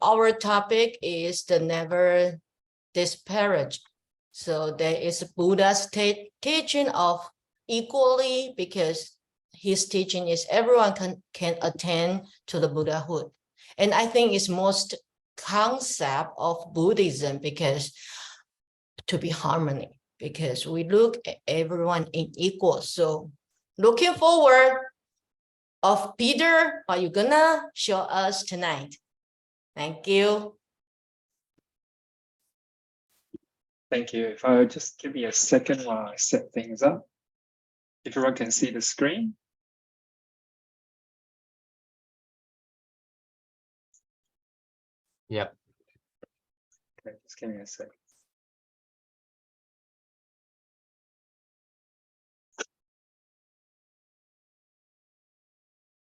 our topic is the never disparage. So there is Buddha's teaching of equally, because his teaching is everyone can attain to the Buddhahood. And I think it's most concept of Buddhism, because to be harmony, because we look at everyone in equal. So looking forward of Peter, what you gonna show us tonight? Thank you. Thank you. If I would just give me a second while I set things up. If everyone can see the screen. Yep. Okay, just give me a second.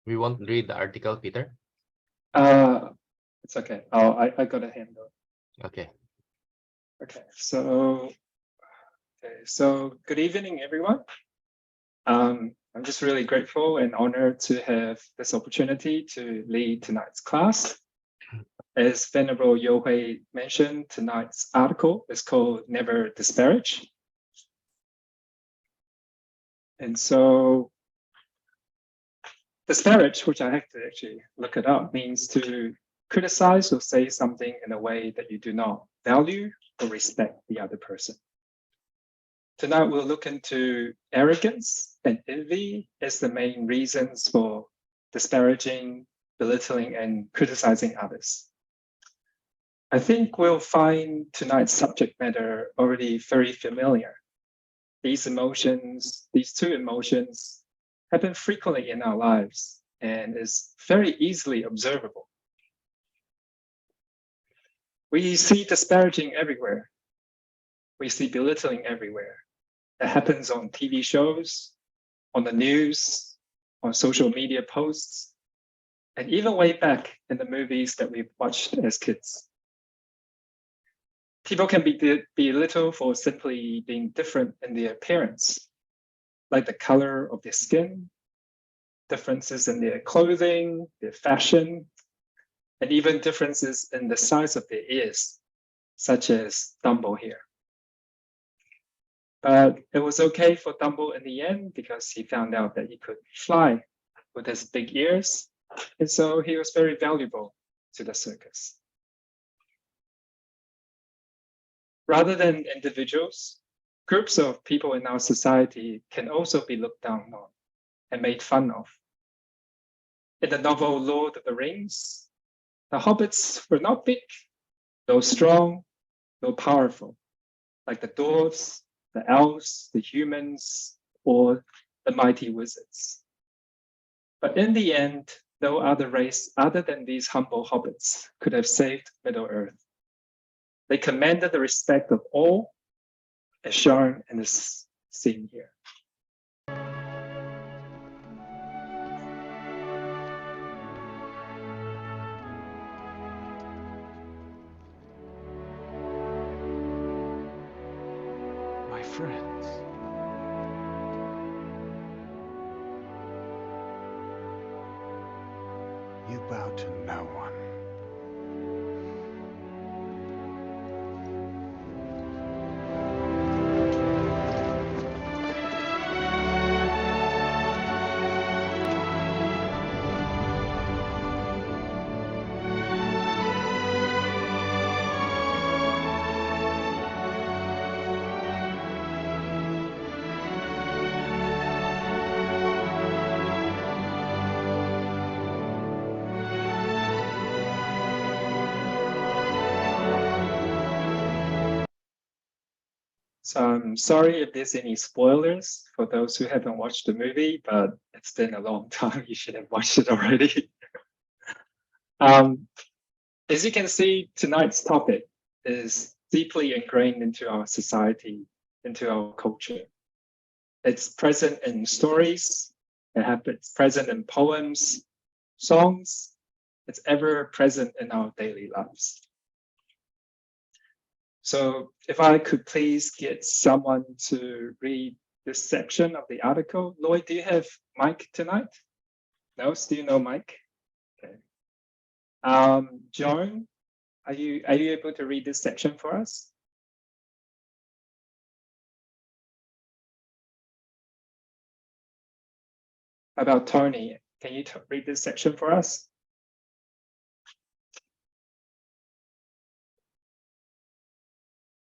We won't read the article, Peter. It's okay. Oh, I got a handle. Okay. Okay, so good evening, everyone. I'm just really grateful and honored to have this opportunity to lead tonight's class. As Venerable Yohui mentioned, tonight's article is called Never Disparage. And so disparage, which I have to actually look it up, means to criticize or say something in a way that you do not value or respect the other person. Tonight, we'll look into arrogance and envy as the main reasons for disparaging, belittling, and criticizing others. I think we'll find tonight's subject matter already very familiar. These two emotions, happen frequently in our lives and is very easily observable. We see disparaging everywhere. We see belittling everywhere. It happens on TV shows, on the news, on social media posts, and even way back in the movies that we've watched as kids. People can be belittled for simply being different in their appearance, like the color of their skin, differences in their clothing, their fashion, and even differences in the size of their ears, such as Dumbo here. But it was okay for Dumbo in the end because he found out that he could fly with his big ears, and so he was very valuable to the circus. Rather than individuals, groups of people in our society can also be looked down on and made fun of. In the novel Lord of the Rings, the hobbits were not big, nor strong, nor powerful, like the dwarves, the elves, the humans, or the mighty wizards. But in the end, no other race other than these humble hobbits could have saved Middle-earth. They commanded the respect of all, as shown in this scene here. My friends, you bow to no one. So I'm sorry if there's any spoilers for those who haven't watched the movie, but it's been a long time. You should have watched it already. As you can see, tonight's topic is deeply ingrained into our society, into our culture. It's present in stories, it's present in poems, songs, it's ever present in our daily lives. So if I could please get someone to read this section of the article. Lloyd, do you have Mike tonight? No, still no Mike? Okay. Joan, Are you able to read this section for us? About Tony, can you read this section for us?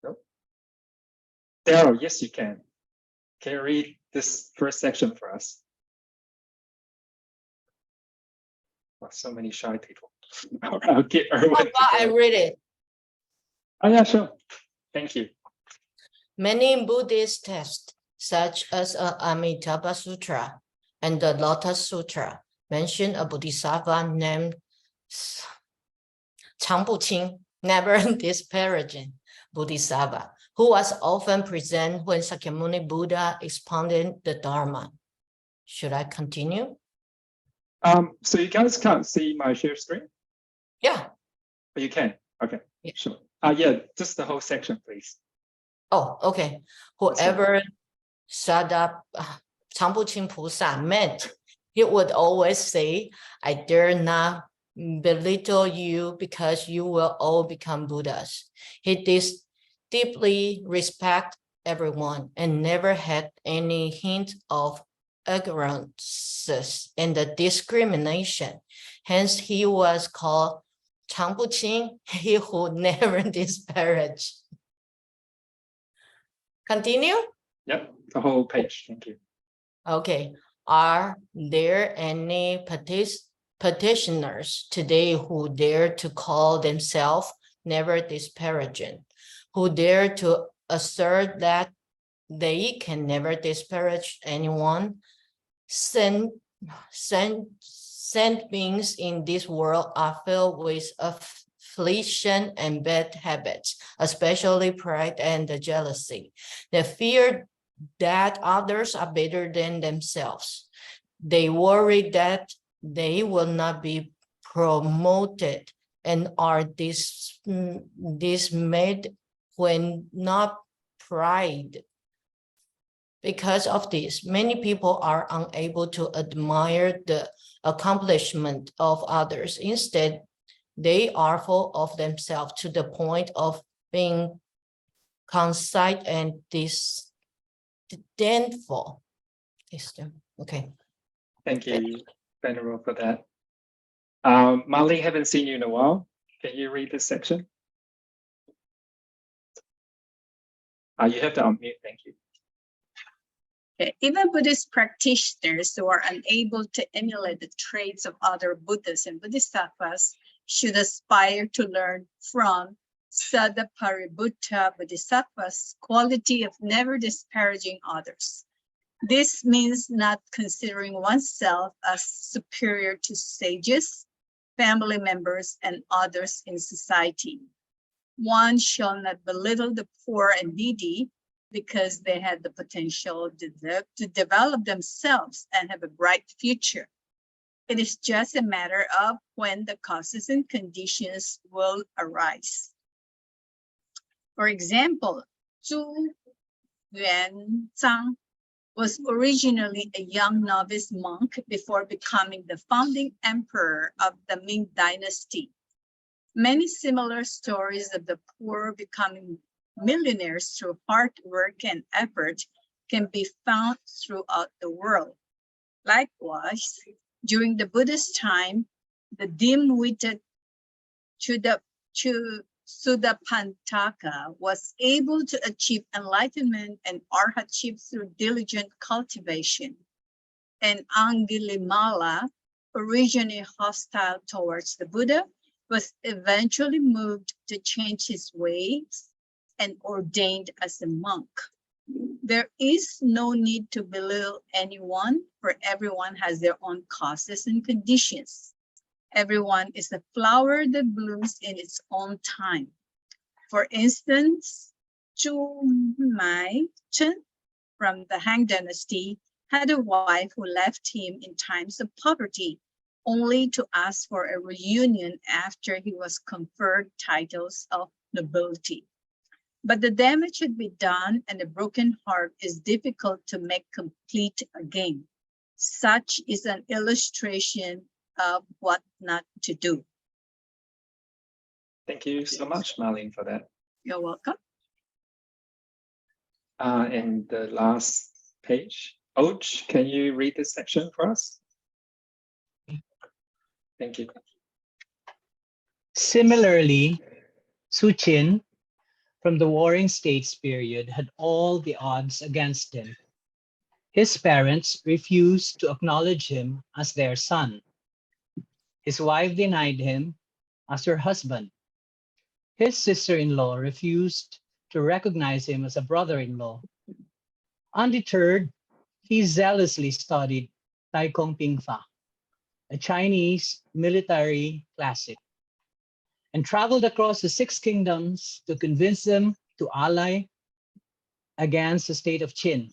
No. Daryl, yes, you can. Can you read this first section for us? Oh, so many shy people. I'll get Erwin How to about I go. read it? Oh yeah, sure. Thank you. Many Buddhist texts, such as the Amitabha Sutra and the Lotus Sutra, mention a bodhisattva named Changpuqing, never disparaging bodhisattva, who was often present when Sakyamuni Buddha expounded the Dharma. Should I continue? So you guys can't see my share screen, Yeah. but you can. Okay, Yeah. sure. Yeah, just the whole section, please. Oh, okay. Whoever shut up Changpuqing Pusa meant, he would always say, I dare not belittle you because you will all become Buddhas. He deeply respect everyone and never had any hint of ignorance and the discrimination. Hence, he was called Changpuqing, he who never disparaged. Continue? Yep, the whole page. Thank you. Okay. Are there any petitioners today who dare to call themselves never disparaging, who dare to assert that they can never disparage anyone? Sent beings in this world are filled with affliction and bad habits, especially pride and jealousy. They fear that others are better than themselves. They worry that they will not be promoted and are dismayed when not pride. Because of this, many people are unable to admire the accomplishment of others. Instead, they are full of themselves to the point of being conceit and disdainful. Okay. Thank you, Venerable, for that. Molly, haven't seen you in a while. Can you read this section? You have to unmute. Thank you. Even Buddhist practitioners who are unable to emulate the traits of other Buddhas and Bodhisattvas should aspire to learn from Sadapaributta Bodhisattva's quality of never disparaging others. This means not considering oneself as superior to sages, family members, and others in society. One shall not belittle the poor and needy because they had the potential to develop themselves and have a bright future. It is just a matter of when the causes and conditions will arise. For example, Zhu Yuanzhang was originally a young novice monk before becoming the founding emperor of the Ming Dynasty. Many similar stories of the poor becoming millionaires through hard work and effort can be found throughout the world. Likewise, during the Buddhist time, the dim-witted Sudapantaka was able to achieve enlightenment and arhatship through diligent cultivation. And Angulimala, originally hostile towards the Buddha, was eventually moved to change his ways and ordained as a monk. There is no need to belittle anyone, for everyone has their own causes and conditions. Everyone is a flower that blooms in its own time. For instance, Zhu Mai-chen from the Han Dynasty had a wife who left him in times of poverty, only to ask for a reunion after he was conferred titles of nobility. But the damage had been done, and a broken heart is difficult to make complete again. Such is an illustration of what not to do. Thank you so much, Marlene, for that. You're welcome. And the last page. Och, can you read this section for us? Thank you. Similarly, Su Qin, from the Warring States period, had all the odds against him. His parents refused to acknowledge him as their son. His wife denied him as her husband. His sister-in-law refused to recognize him as a brother-in-law. Undeterred, he zealously studied Tai Kung Ping Fa, a Chinese military classic, and traveled across the 6 kingdoms to convince them to ally against the state of Qin.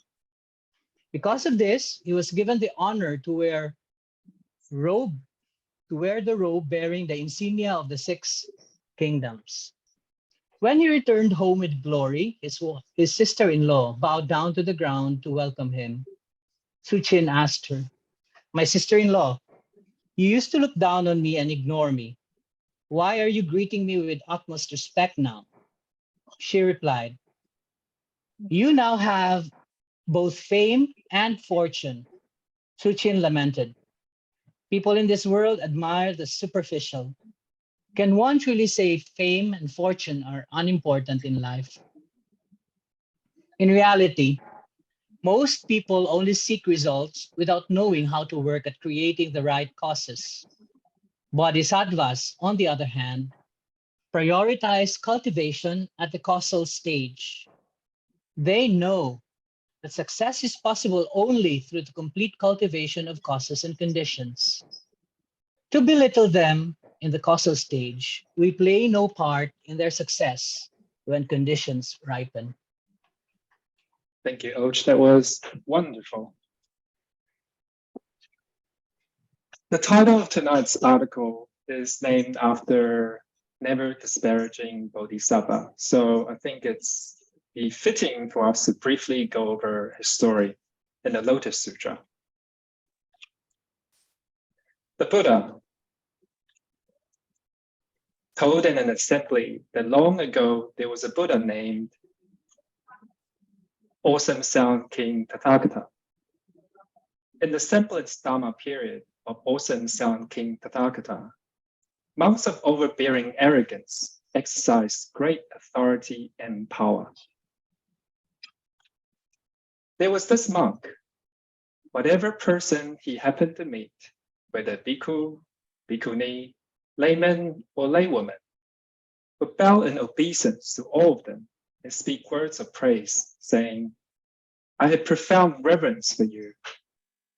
Because of this, he was given the honor to wear the robe bearing the insignia of the 6 kingdoms. When he returned home with glory, his sister-in-law bowed down to the ground to welcome him. Su Qin asked her, "My sister-in-law, you used to look down on me and ignore me. Why are you greeting me with utmost respect now?" She replied, "You now have both fame and fortune." Su Qin lamented, "People in this world admire the superficial. Can one truly say fame and fortune are unimportant in life? In reality, most people only seek results without knowing how to work at creating the right causes. Bodhisattvas, on the other hand, prioritize cultivation at the causal stage. They know that success is possible only through the complete cultivation of causes and conditions. To belittle them in the causal stage, we play no part in their success when conditions ripen." Thank you, Och. That was wonderful. The title of tonight's article is named after Never Disparaging Bodhisattva. So I think it's be fitting for us to briefly go over his story in the Lotus Sutra. The Buddha told in an assembly that long ago there was a Buddha named Awesome Sound King Tathagata. In the semblance Dharma period of Awesome Sound King Tathagata, monks of overbearing arrogance exercised great authority and power. There was this monk, whatever person he happened to meet, whether bhikkhu, bhikkhuni, layman, or laywoman, would bow in obeisance to all of them and speak words of praise, saying, "I have profound reverence for you.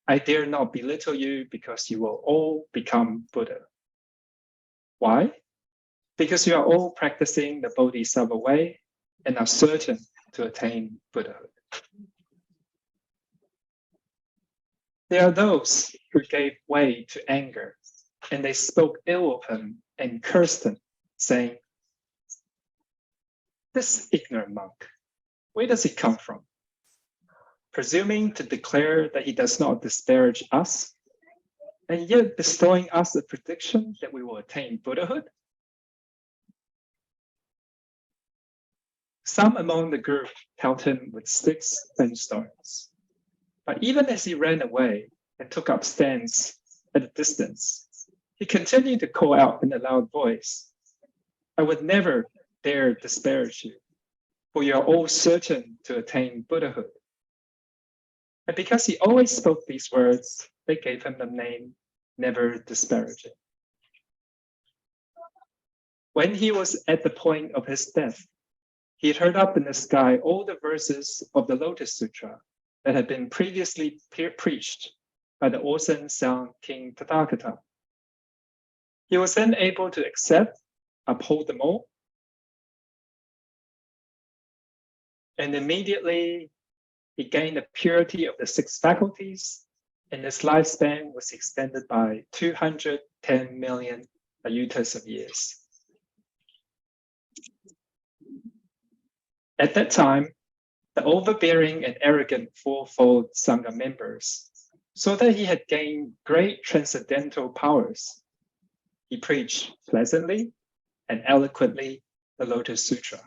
I dare not belittle you because you will all become Buddha." Why? Because you are all practicing the Bodhisattva way and are certain to attain Buddhahood. There are those who gave way to anger, and they spoke ill of him and cursed him, saying, "This ignorant monk, where does he come from? Presuming to declare that he does not disparage us, and yet bestowing us a prediction that we will attain Buddhahood?" Some among the group held him with sticks and stones. But even as he ran away and took up stands at a distance, he continued to call out in a loud voice, "I would never dare disparage you, for you are all certain to attain Buddhahood." And because he always spoke these words, they gave him the name Never Disparaging. When he was at the point of his death, he had heard up in the sky all the verses of the Lotus Sutra that had been previously preached by the Awesome Sound King Tathagata. He was then able to accept, uphold them all, and immediately he gained the purity of the 6 faculties, and his lifespan was extended by 210 million ayutas of years. At that time, the overbearing and arrogant fourfold Sangha members saw that he had gained great transcendental powers. He preached pleasantly and eloquently the Lotus Sutra.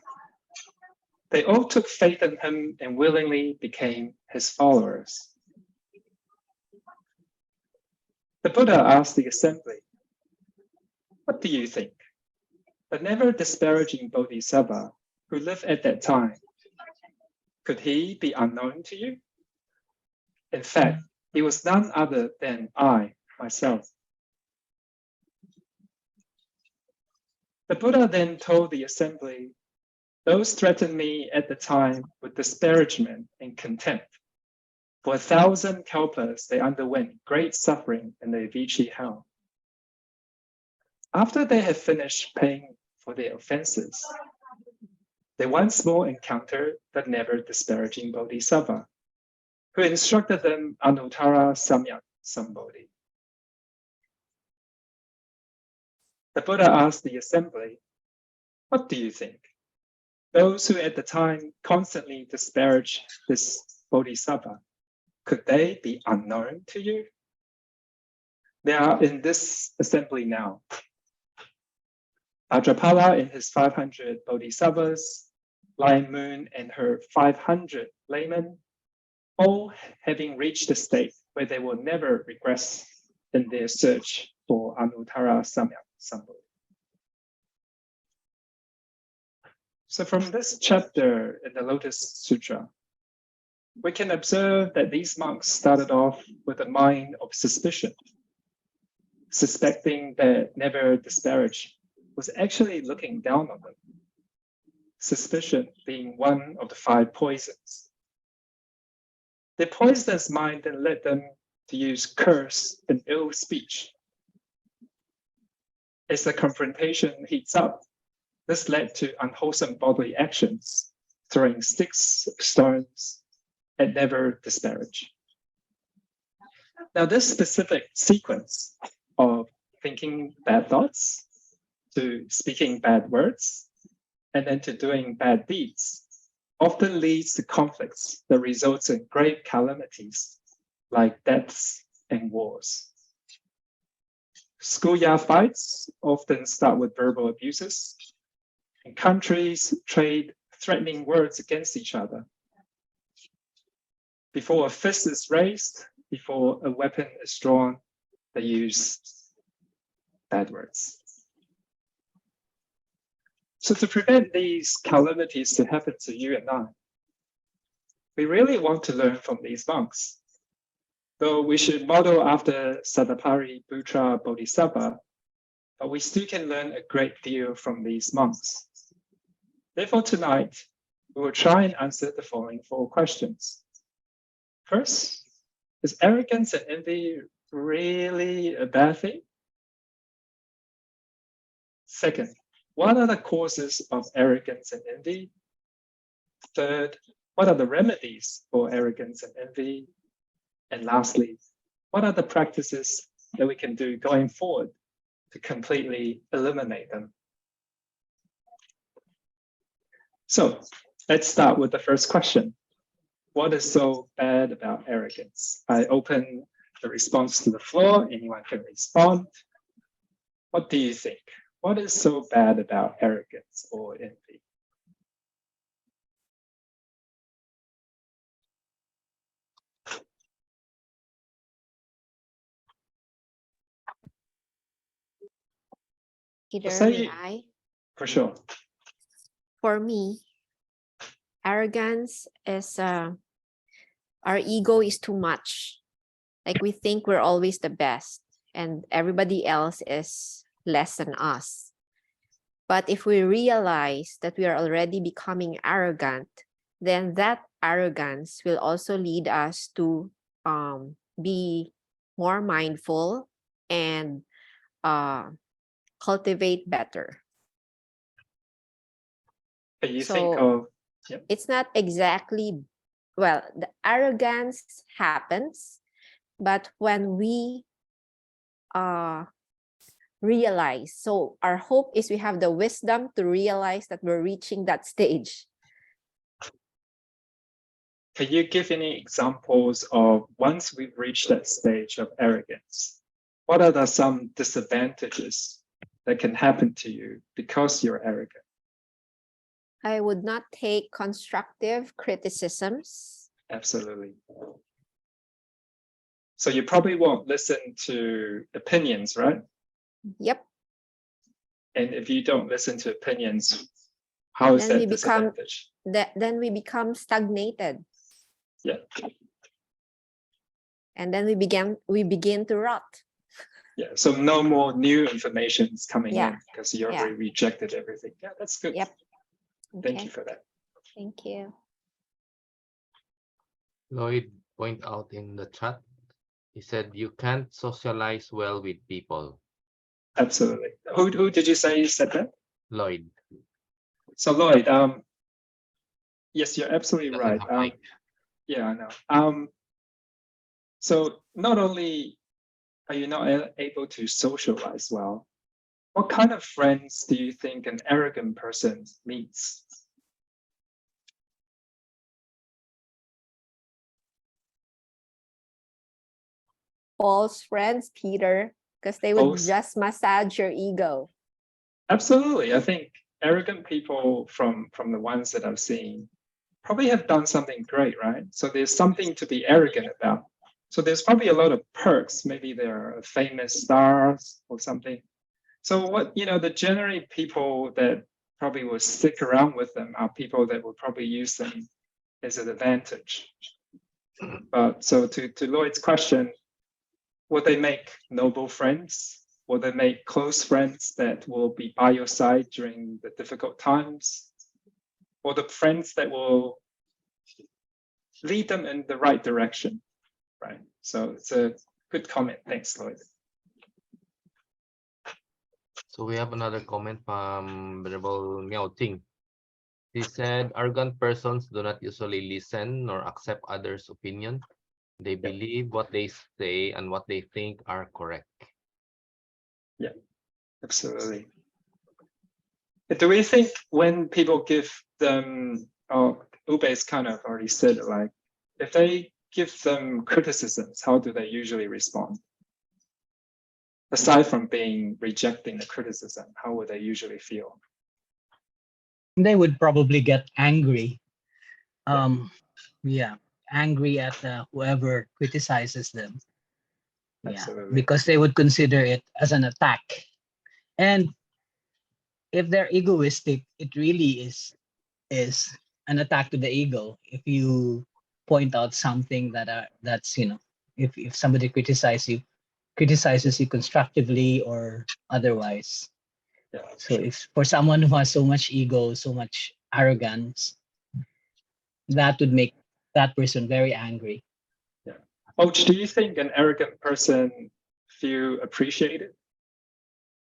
They all took faith in him and willingly became his followers. The Buddha asked the assembly, "What do you think? The never disparaging Bodhisattva who lived at that time, could he be unknown to you? In fact, he was none other than I, myself." The Buddha then told the assembly, "Those threatened me at the time with disparagement and contempt. For 1,000 kalpas, they underwent great suffering in the Vichy hell. After they had finished paying for their offenses, they once more encountered the never disparaging Bodhisattva, who instructed them Anuttara Samyak Sambodhi." The Buddha asked the assembly, "What do you think? Those who at the time constantly disparage this Bodhisattva, could they be unknown to you? They are in this assembly now. Ajapala and his 500 Bodhisattvas, Lion Moon and her 500 laymen, all having reached the state where they will never regress in their search for Anuttara Samyak Sambodhi." So from this chapter in the Lotus Sutra, we can observe that these monks started off with a mind of suspicion, suspecting that never disparage was actually looking down on them, suspicion being one of the 5 poisons. Their poisonous mind then led them to use curse and ill speech. As the confrontation heats up, this led to unwholesome bodily actions, throwing sticks, stones, and never disparage. Now, this specific sequence of thinking bad thoughts, to speaking bad words, and then to doing bad deeds, often leads to conflicts that results in grave calamities like deaths and wars. Schoolyard fights often start with verbal abuses, and countries trade threatening words against each other. Before a fist is raised, before a weapon is drawn, they use bad words. So to prevent these calamities to happen to you and I, we really want to learn from these monks. Though we should model after Satapari Buddha Bodhisattva, but we still can learn a great deal from these monks. Therefore, tonight, we will try and answer the following 4 questions. First, is arrogance and envy really a bad thing? Second, what are the causes of arrogance and envy? Third, what are the remedies for arrogance and envy? And lastly, what are the practices that we can do going forward to completely eliminate them? So let's start with the first question. What is so bad about arrogance? I open the response to the floor. Anyone can respond. What do you think? What is so bad about arrogance or envy? Either say may you- I? For sure. For me, arrogance is our ego is too much. Like we think we're always the best and everybody else is less than us. But if we realize that we are already becoming arrogant, then that arrogance will also lead us to be more mindful and cultivate better. Can you think So- of, It's not exactly, well, the arrogance happens, but when we realize, so our hope is we have the wisdom to realize that we're reaching that stage. can you give any examples of once we've reached that stage of arrogance, what are some disadvantages that can happen to you because you're arrogant? I would not take constructive criticisms. Absolutely. So you probably won't listen to opinions, right? Yep. And if you don't listen to opinions, how is Then that we become disadvantage? then we become stagnated, Yeah, and then we begin to rot. yeah. So no more new information is coming Yeah. in because you Yeah. already rejected everything. Yeah, that's good. Yep. Thank Okay. you for that. Thank you. Lloyd point out in the chat. He said you can't socialize well with people. Absolutely. Who did you say said that? Lloyd. So Lloyd, yes, you're absolutely Doesn't right. have mic. Yeah, I know. So not only are you not able to socialize well, what kind of friends do you think an arrogant person meets? False friends, Peter, because they would False- just massage your ego. Absolutely. I think arrogant people from the ones that I've seen probably have done something great, right? So there's something to be arrogant about. So there's probably a lot of perks. Maybe they're famous stars or something. So what, the generally people that probably will stick around with them are people that will probably use them as an advantage. But so to Lloyd's question, will they make noble friends? Will they make close friends that will be by your side during the difficult times? Or the friends that will lead them in the right direction, right? So it's a good comment. Thanks, Lloyd. So we have another comment from Venerable Miao Ting. He said, arrogant persons do not usually listen nor accept others' opinion. They believe what they say and what they think are correct. Absolutely. Do we think when people give them, Ube's kind of already said it, like, if they give them criticisms, how do they usually respond? Aside from rejecting the criticism, how would they usually feel? They would probably get angry. Yeah. Yeah, angry at whoever criticizes them. Yeah, Absolutely. because they would consider it as an attack. And if they're egoistic, it really is an attack to the ego. If you point out something that's if somebody criticizes you constructively or otherwise. Yeah, So sure. if for someone who has so much ego, so much arrogance, that would make that person very angry. Och, do you think an arrogant person feel appreciated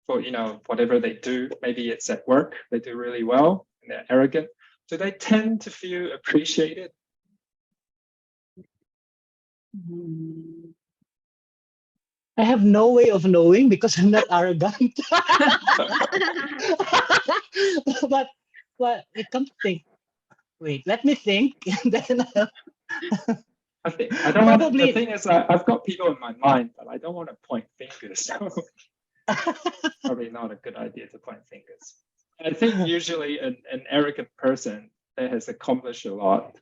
for whatever they do? Maybe it's at work, they do really well and they're arrogant. Do they tend to feel appreciated? I have no way of knowing because I'm not arrogant. but it comes to think. Wait, let me think. And then I think I don't want to. The Probably- thing is, I've got people in my mind, but I don't want to point fingers. So probably not a good idea to point fingers. I think usually an arrogant person that has accomplished a lot,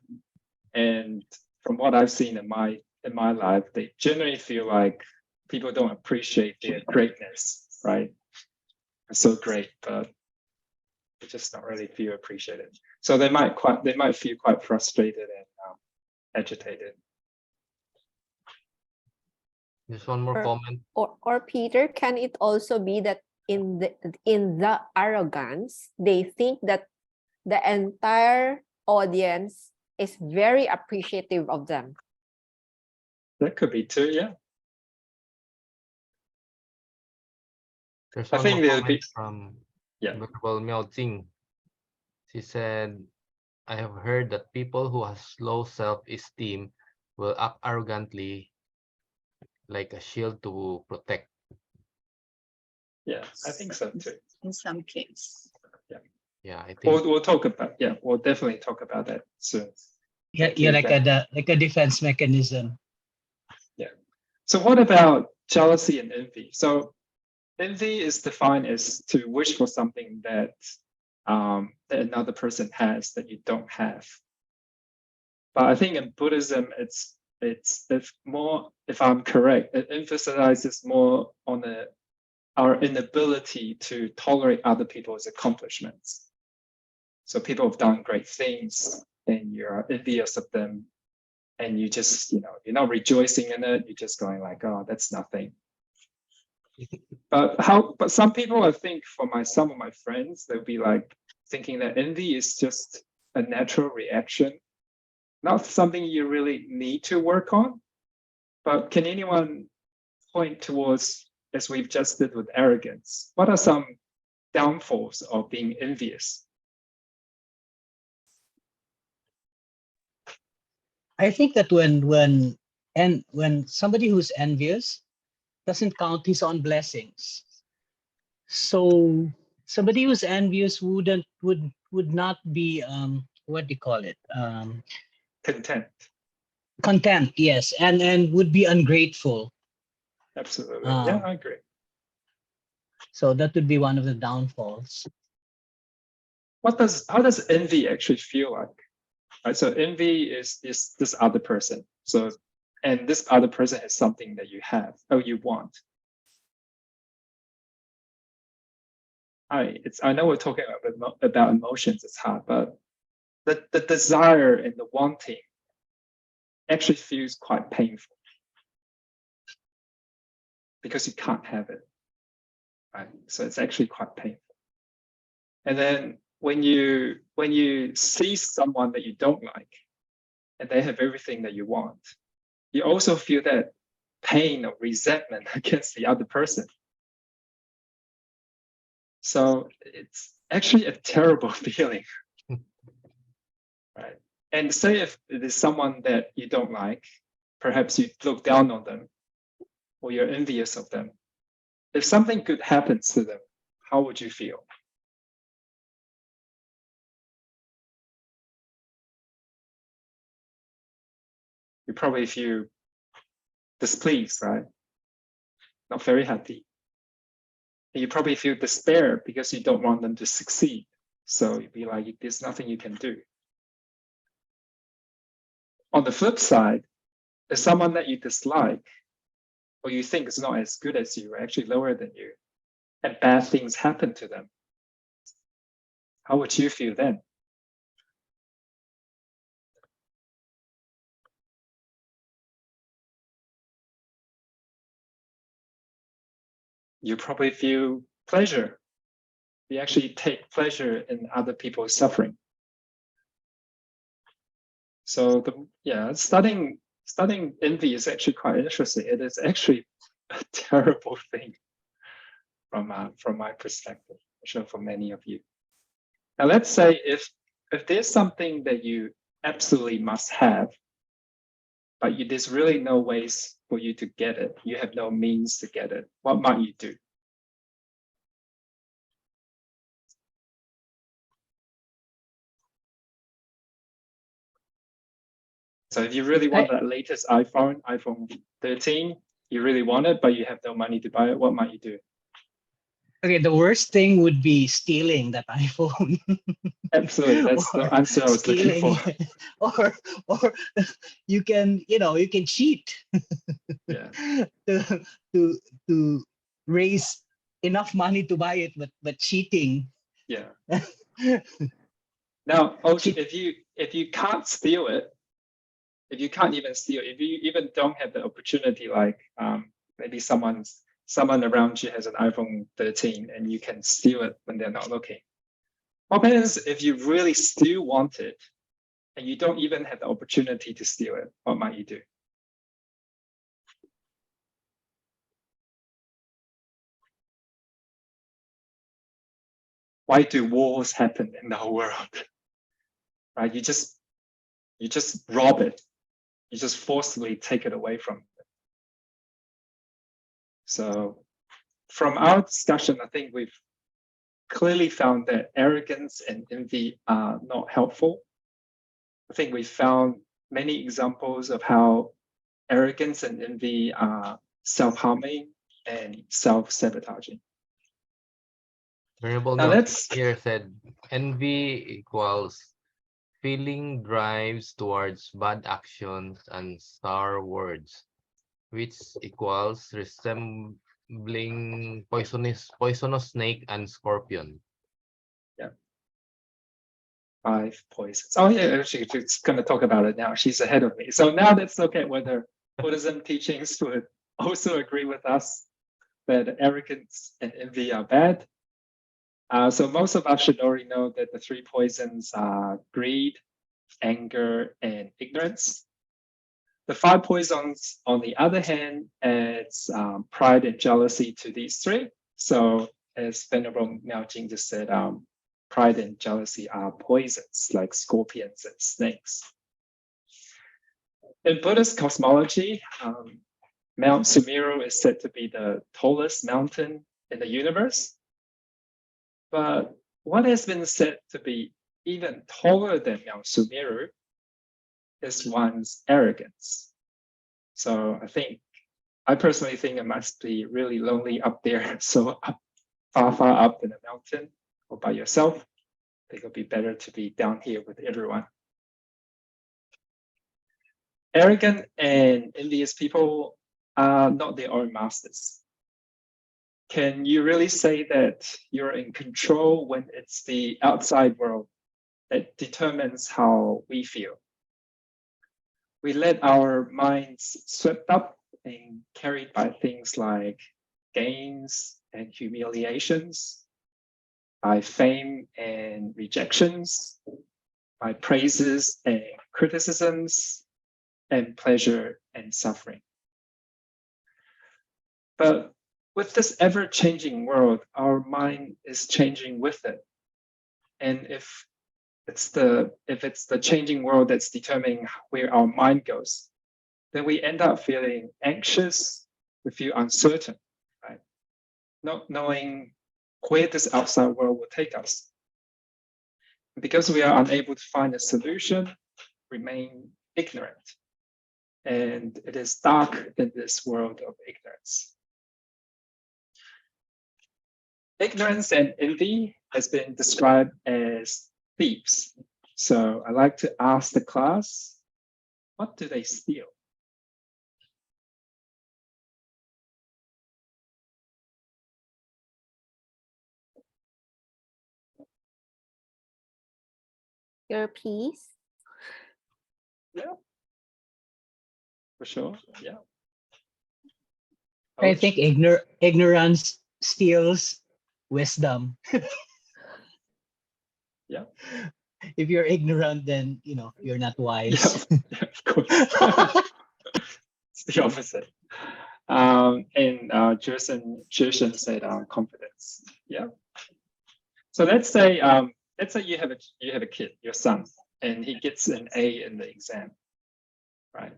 and from what I've seen in my life, they generally feel like people don't appreciate their greatness, right? It's so great, but they just don't really feel appreciated. So they might feel quite frustrated and agitated. There's one more Or- comment. Or Peter, can it also be that in the arrogance, they think that the entire audience is very appreciative of them? That could be too, yeah. There's I one think more there'll comment be- from Yeah. Venerable Miao Ting. She said, I have heard that people who have low self-esteem will act arrogantly like a shield to protect. Yeah, I think so too. In some case. Yeah, I think We'll talk about, we'll definitely talk about that soon. yeah, Thank you, like a defense mechanism. So what about jealousy and envy? So envy is defined as to wish for something that that another person has that you don't have. But I think in Buddhism, it's if more, if I'm correct, it emphasizes more on our inability to tolerate other people's accomplishments. So people have done great things, and you're envious of them, and you just, you're not rejoicing in it. You're just going like, oh, that's nothing. But some people, I think, some of my friends, they'll be like thinking that envy is just a natural reaction, not something you really need to work on. But can anyone point towards, as we've just did with arrogance, what are some downfalls of being envious? I think that when somebody who's envious doesn't count his own blessings. So somebody who's envious would not be what do you call it? Content. Content, yes, and would be ungrateful. Absolutely. Yeah, I agree. So that would be one of the downfalls. How does envy actually feel like? Right. So envy is this other person. So, and this other person has something that you have, or you want. I know we're talking about emotions, it's hard, but the desire and the wanting actually feels quite painful because you can't have it, right? So it's actually quite painful. And then when you see someone that you don't like and they have everything that you want, you also feel that pain or resentment against the other person. So it's actually a terrible feeling, right? And say if it is someone that you don't like, perhaps you look down on them or you're envious of them. If something good happens to them, how would you feel? You probably feel displeased, right? Not very happy. And you probably feel despair because you don't want them to succeed. So you'd be like, there's nothing you can do. On the flip side, if someone that you dislike or you think is not as good as you, or actually lower than you, and bad things happen to them, how would you feel then? You probably feel pleasure. You actually take pleasure in other people's suffering. So studying envy is actually quite interesting. It is actually a terrible thing from my perspective, I'm sure for many of you. Now let's say if there's something that you absolutely must have, but there's really no ways for you to get it, you have no means to get it, what might you do? So if you really want that latest iPhone 13, you really want it, but you have no money to buy it, what might you do? Okay, the worst thing would be stealing that iPhone. Absolutely, that's the answer I was looking for. Or you can cheat. Yeah. to raise enough money to buy it, but cheating. Yeah. Now, also, if you can't steal it, if you can't even steal, if you even don't have the opportunity, like maybe someone around you has an iPhone 13 and you can steal it when they're not looking. What happens if you really still want it and you don't even have the opportunity to steal it? What might you do? Why do wars happen in the whole world? Right? You just rob it. You just forcibly take it away from them. So from our discussion, I think we've clearly found that arrogance and envy are not helpful. I think we found many examples of how arrogance and envy are self-harming and self-sabotaging. Venerable Now Miao let's here said envy equals feeling drives towards bad actions and sour words, which equals resembling poisonous snake and scorpion. 5 poisons. Oh yeah, she's going to talk about it now. She's ahead of me. So now let's look at whether Buddhism teachings would also agree with us that arrogance and envy are bad. So most of us should already know that the 3 poisons are greed, anger, and ignorance. The 5 poisons, on the other hand, adds pride and jealousy to these 3. So as Venerable Miao Jing just said, pride and jealousy are poisons like scorpions and snakes. In Buddhist cosmology, Mount Sumeru is said to be the tallest mountain in the universe. But what has been said to be even taller than Mount Sumeru is one's arrogance. So I personally think it must be really lonely up there. So far up in the mountain or by yourself, I think it'll be better to be down here with everyone. Arrogant and envious people are not their own masters. Can you really say that you're in control when it's the outside world that determines how we feel? We let our minds swept up and carried by things like gains and humiliations, by fame and rejections, by praises and criticisms, and pleasure and suffering. But with this ever-changing world, our mind is changing with it. And if it's the changing world that's determining where our mind goes, then we end up feeling anxious, we feel uncertain, right? Not knowing where this outside world will take us. Because we are unable to find a solution, remain ignorant. And it is dark in this world of ignorance. Ignorance and envy has been described as thieves. So I like to ask the class, what do they steal? Your peace. Yeah, for sure. Yeah. I think ignorance steals wisdom. Yeah. If you're ignorant, then you're not wise. Yeah, of course. It's the opposite. And Jerson said confidence. Yeah. So let's say you have a kid, your son, and he gets an A in the exam, right?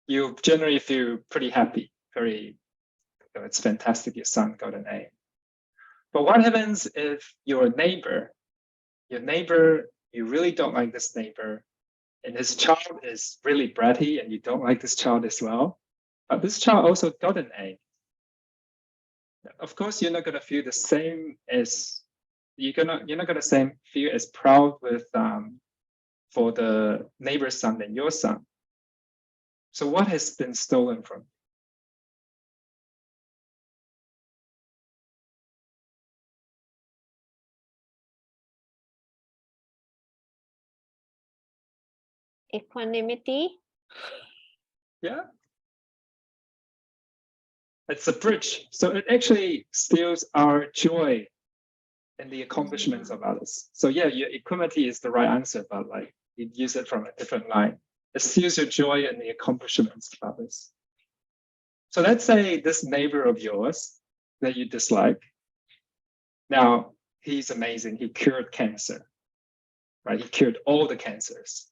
You generally feel pretty happy, it's fantastic your son got an A. But what happens if your neighbor, you really don't like this neighbor, and his child is really bratty and you don't like this child as well, but this child also got an A. Of course, you're not going to feel the same as you're not going to feel as proud with for the neighbor's son than your son. So what has been stolen from you? Equanimity. Yeah. It's a bridge. So it actually steals our joy in the accomplishments of others. So yeah, your equanimity is the right answer, but like you use it from a different line. It steals your joy in the accomplishments of others. So let's say this neighbor of yours that you dislike, now he's amazing. He cured cancer, right? He cured all the cancers.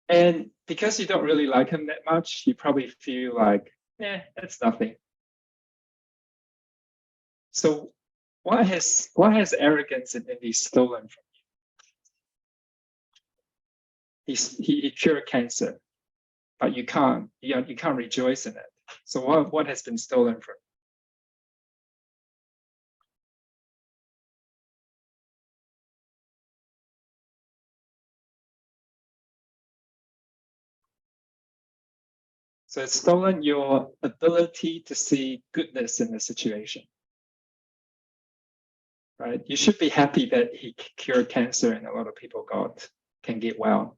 And because you don't really like him that much, you probably feel like, it's nothing. So what has arrogance and envy stolen from you? He cured cancer, but you can't rejoice in it. So what has been stolen from you? So it's stolen your ability to see goodness in the situation. Right? You should be happy that he cured cancer and a lot of people can get well.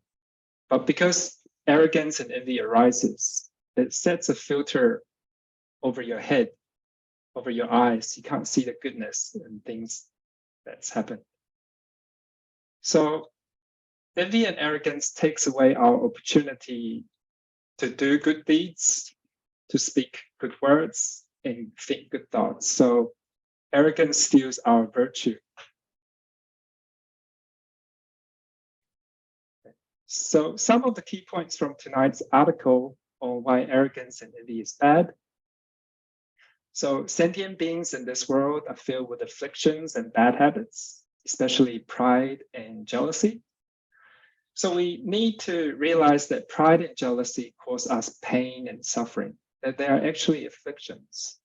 But because arrogance and envy arises, it sets a filter over your head, over your eyes. You can't see the goodness in things that's happened. So envy and arrogance takes away our opportunity to do good deeds, to speak good words, and think good thoughts. So arrogance steals our virtue. So some of the key points from tonight's article on why arrogance and envy is bad. So sentient beings in this world are filled with afflictions and bad habits, especially pride and jealousy. So we need to realize that pride and jealousy cause us pain and suffering, that they are actually afflictions.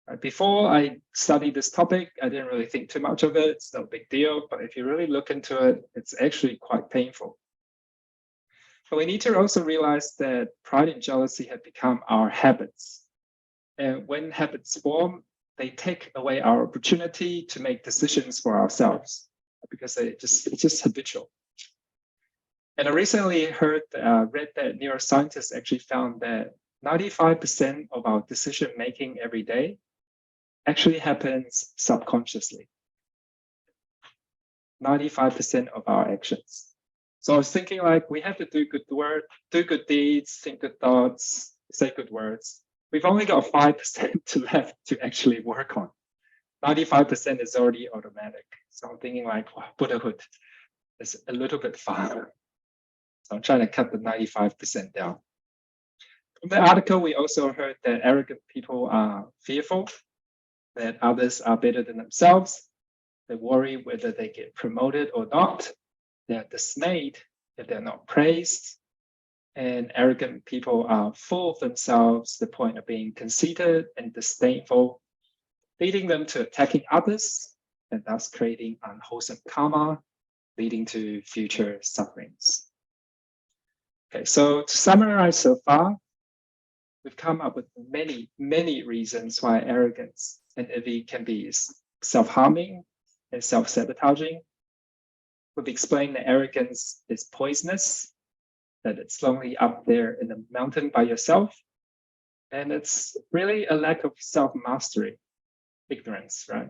Right? Before I studied this topic, I didn't really think too much of it. It's no big deal. But if you really look into it, it's actually quite painful. But we need to also realize that pride and jealousy have become our habits. And when habits form, they take away our opportunity to make decisions for ourselves because it's just habitual. And I recently read that neuroscientists actually found that 95% of our decision making every day actually happens subconsciously. 95% of our actions. So I was thinking like we have to do good work, do good deeds, think good thoughts, say good words. We've only got 5% left to actually work on. 95% is already automatic. So I'm thinking like, wow, Buddhahood is a little bit far. So I'm trying to cut the 95% down. From the article, we also heard that arrogant people are fearful, that others are better than themselves. They worry whether they get promoted or not. They're dismayed if they're not praised. And arrogant people are full of themselves to the point of being conceited and disdainful, leading them to attacking others and thus creating unwholesome karma, leading to future sufferings. Okay, so to summarize so far, we've come up with many, many reasons why arrogance and envy can be self-harming and self-sabotaging. We've explained that arrogance is poisonous, that it's lonely up there in the mountain by yourself, and it's really a lack of self-mastery, ignorance, right?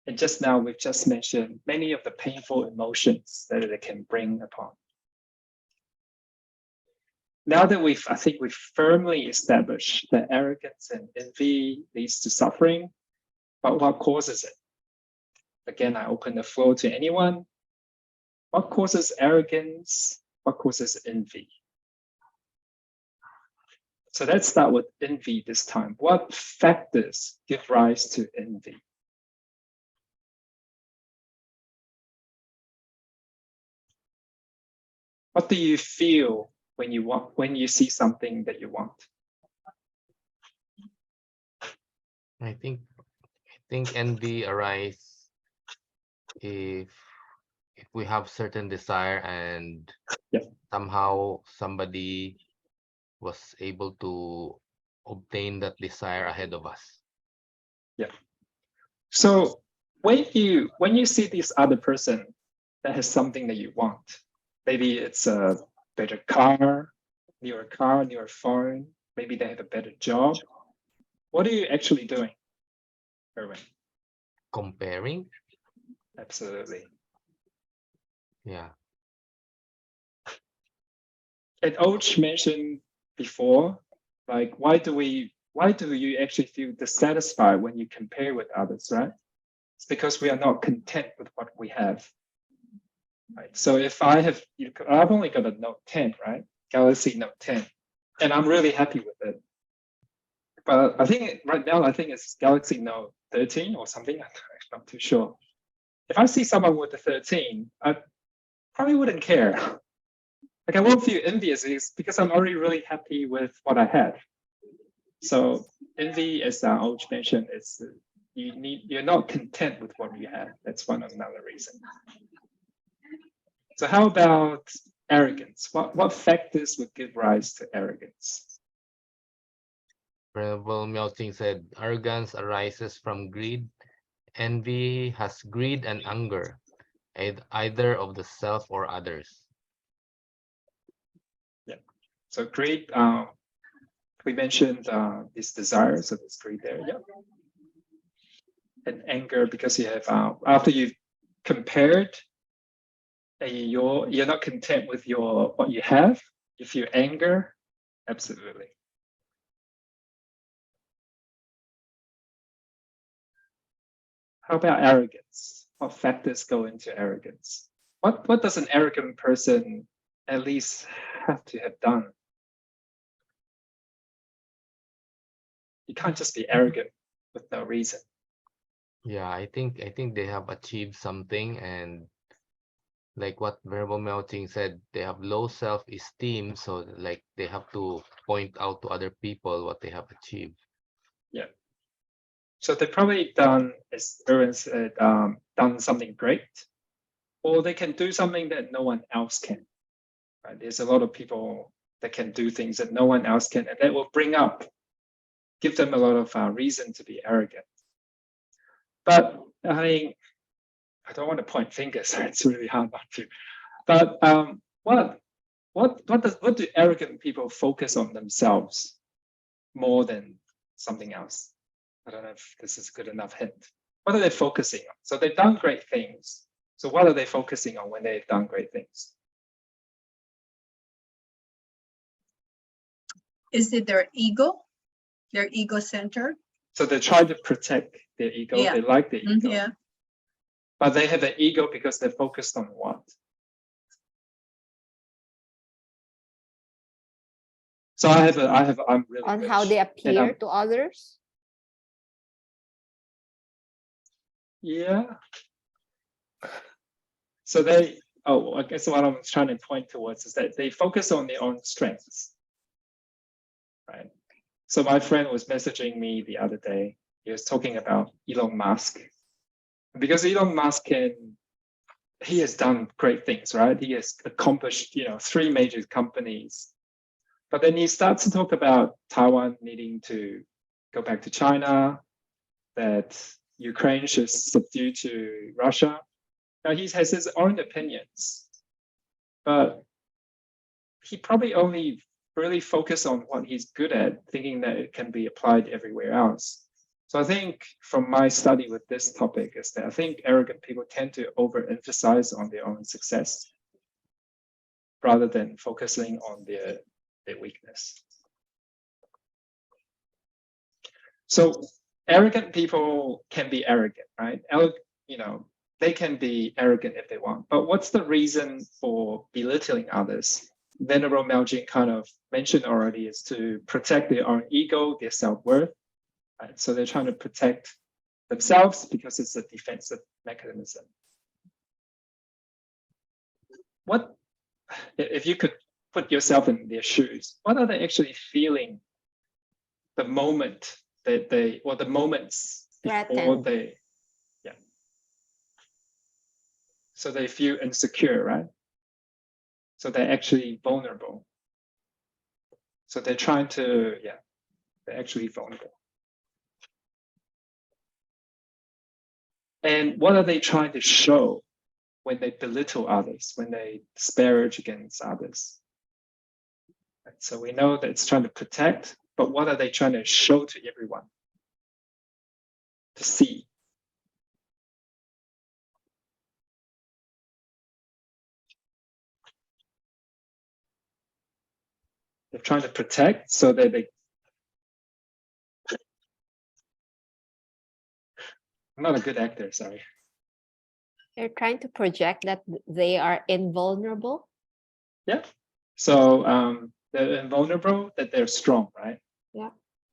And just now, we've just mentioned many of the painful emotions that it can bring upon. Now that I think we've firmly established that arrogance and envy leads to suffering, but what causes it? Again, I open the floor to anyone. What causes arrogance? What causes envy? So let's start with envy this time. What factors give rise to envy? What do you feel when you see something that you want? I think envy arises if we have certain desire and somehow somebody was able to obtain that desire ahead of us. Yeah. So when you see this other person that has something that you want, maybe it's a better car, newer phone, maybe they have a better job. What are you actually doing, Erwin? Comparing? Absolutely. Yeah. And Och mentioned before, like why do you actually feel dissatisfied when you compare with others, right? It's because we are not content with what we have. Right. So if I've only got a Note 10, right? Galaxy Note 10, and I'm really happy with it. But I think right now, it's Galaxy Note 13 or something. I'm not too sure. If I see someone with a 13, I probably wouldn't care. Like I won't feel envious because I'm already really happy with what I have. So envy, as Oj mentioned, is you're not content with what you have. That's another reason. So how about arrogance? What factors would give rise to arrogance? Venerable Miao said, arrogance arises from greed. Envy has greed and anger, either of the self or others. So greed, we mentioned this desire, so there's greed there, yeah. And anger, because you have, after you've compared, you're not content with what you have, you feel anger, absolutely. How about arrogance? What factors go into arrogance? What does an arrogant person at least have to have done? You can't just be arrogant with no reason. Yeah, I think they have achieved something, and like what Venerable Miao said, they have low self-esteem, so like they have to point out to other people what they have achieved. Yeah. So they've probably done, as Erwin said, done something great, or they can do something that no one else can. Right? There's a lot of people that can do things that no one else can, and that will give them a lot of reason to be arrogant. But I mean, I don't want to point fingers. It's really hard not to. But what do arrogant people focus on themselves more than something else? I don't know if this is good enough hint. What are they focusing on? So they've done great things. So what are they focusing on when they've done great things? Is it their ego? Their ego center? So they're trying to protect their ego. Yeah. They like their ego. Yeah. But they have an ego because they're focused on what? So I'm really On rich, how they and appear to others. Yeah. So I guess what I'm trying to point towards is that they focus on their own strengths, right? So my friend was messaging me the other day. He was talking about Elon Musk, because Elon Musk he has done great things, right? He has accomplished, 3 major companies. But then he starts to talk about Taiwan needing to go back to China, that Ukraine should subdue to Russia. Now he has his own opinions, but he probably only really focused on what he's good at, thinking that it can be applied everywhere else. So I think from my study with this topic is that I think arrogant people tend to overemphasize on their own success rather than focusing on their weakness. So arrogant people can be arrogant, right? They can be arrogant if they want, but what's the reason for belittling others? Venerable Miao kind of mentioned already, is to protect their own ego, their self-worth. Right? So they're trying to protect themselves because it's a defensive mechanism. What if you could put yourself in their shoes? What are they actually feeling the moment that the moments before Threatened. they, yeah. So they feel insecure, right? So they're actually vulnerable. So they're trying to, they're actually vulnerable. And what are they trying to show when they belittle others, when they disparage against others? Right? So we know that it's trying to protect, but what are they trying to show to everyone? To see. They're trying to protect so that I'm not a good actor, sorry. They're trying to project that they are invulnerable. Yeah. So they're invulnerable, that they're strong, right? Yeah.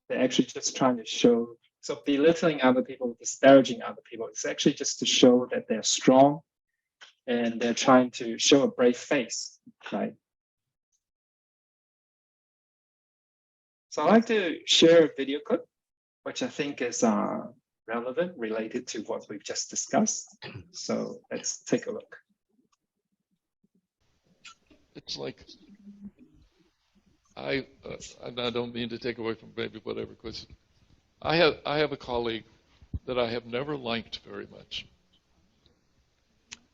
They're actually just trying to show. So belittling other people, disparaging other people, it's actually just to show that they're strong, and they're trying to show a brave face, right? So I'd like to share a video clip, which I think is relevant, related to what we've just discussed. So let's take a look. It's like and I don't mean to take away from maybe whatever question. I have a colleague that I have never liked very much.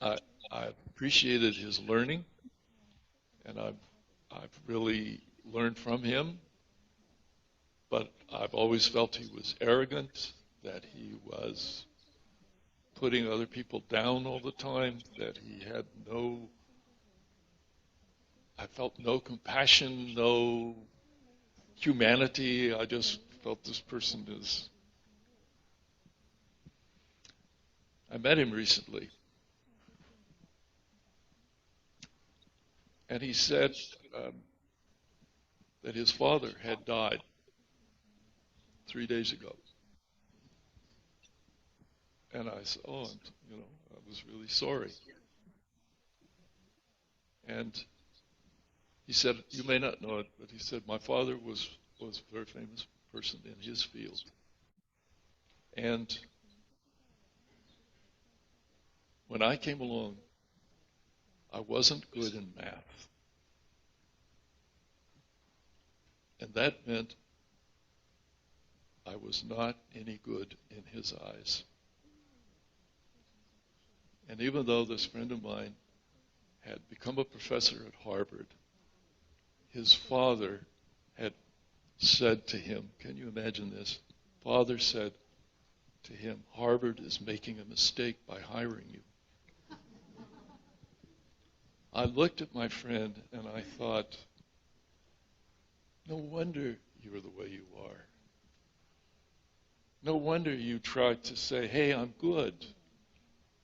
I appreciated his learning, and I've really learned from him, but I've always felt he was arrogant, that he was putting other people down all the time, that he had I felt no compassion, no humanity. I just felt this person is. I met him recently, and he said that his father had died 3 days ago. And I said, oh, I was really sorry. And he said, you may not know it, but he said, my father was a very famous person in his field. And when I came along, I wasn't good in math. And that meant I was not any good in his eyes. And even though this friend of mine had become a professor at Harvard, his father had said to him, can you imagine this? Father said to him, Harvard is making a mistake by hiring you. I looked at my friend and I thought, no wonder you're the way you are. No wonder you tried to say, hey, I'm good.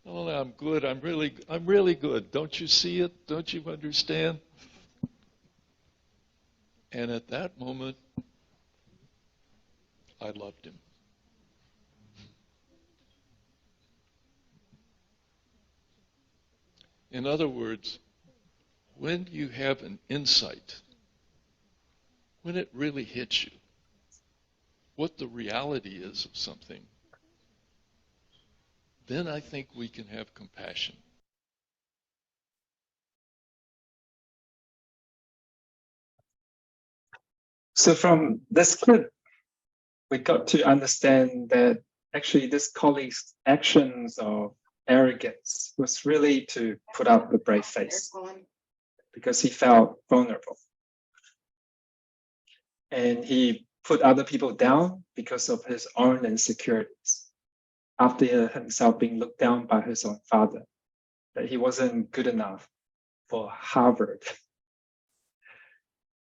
No, I'm good. I'm really good. Don't you see it? Don't you understand? And at that moment, I loved him. In other words, when you have an insight, when it really hits you, what the reality is of something, then I think we can have compassion. So from this clip, we got to understand that actually this colleague's actions of arrogance was really to put up a brave face because he felt vulnerable. And he put other people down because of his own insecurities after himself being looked down by his own father, that he wasn't good enough for Harvard.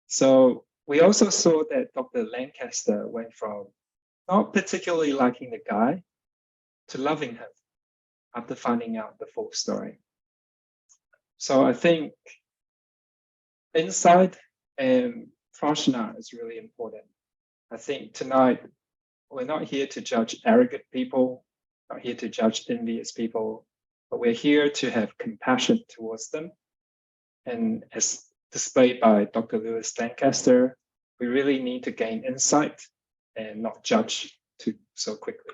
So we also saw that Dr. Lancaster went from not particularly liking the guy to loving him after finding out the full story. So I think insight and prajna is really important. I think tonight we're not here to judge arrogant people, not here to judge envious people, but we're here to have compassion towards them. And as displayed by Dr. Lewis Lancaster, we really need to gain insight and not judge so quickly.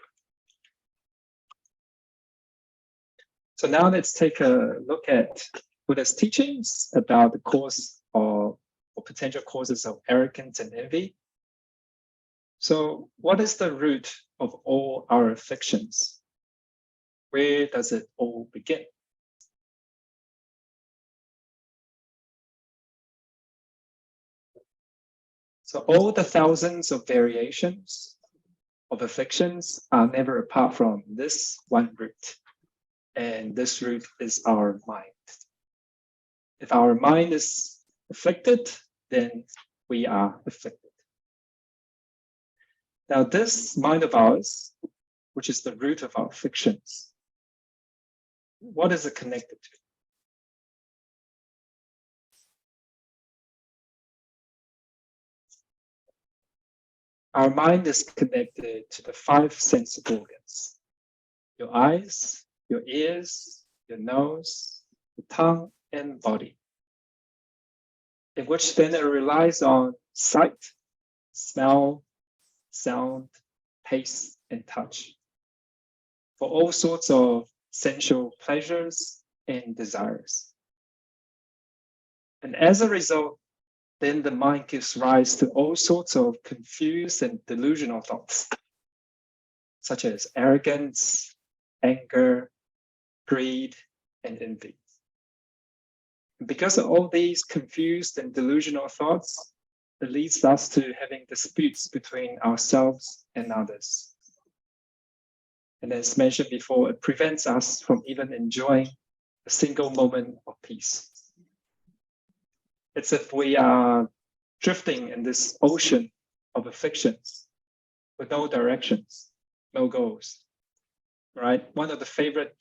So now let's take a look at Buddha's teachings about the cause or potential causes of arrogance and envy. So what is the root of all our afflictions? Where does it all begin? So all the thousands of variations of afflictions are never apart from this one root. And this root is our mind. If our mind is afflicted, then we are afflicted. Now this mind of ours, which is the root of our afflictions, what is it connected to? Our mind is connected to the 5 sense organs: your eyes, your ears, your nose, your tongue, and body, in which then it relies on sight, smell, sound, taste, and touch for all sorts of sensual pleasures and desires. And as a result, then the mind gives rise to all sorts of confused and delusional thoughts, such as arrogance, anger, greed, and envy. And because of all these confused and delusional thoughts, it leads us to having disputes between ourselves and others. And as mentioned before, it prevents us from even enjoying a single moment of peace. It's if we are drifting in this ocean of afflictions with no directions, no goals, right? One of the favorite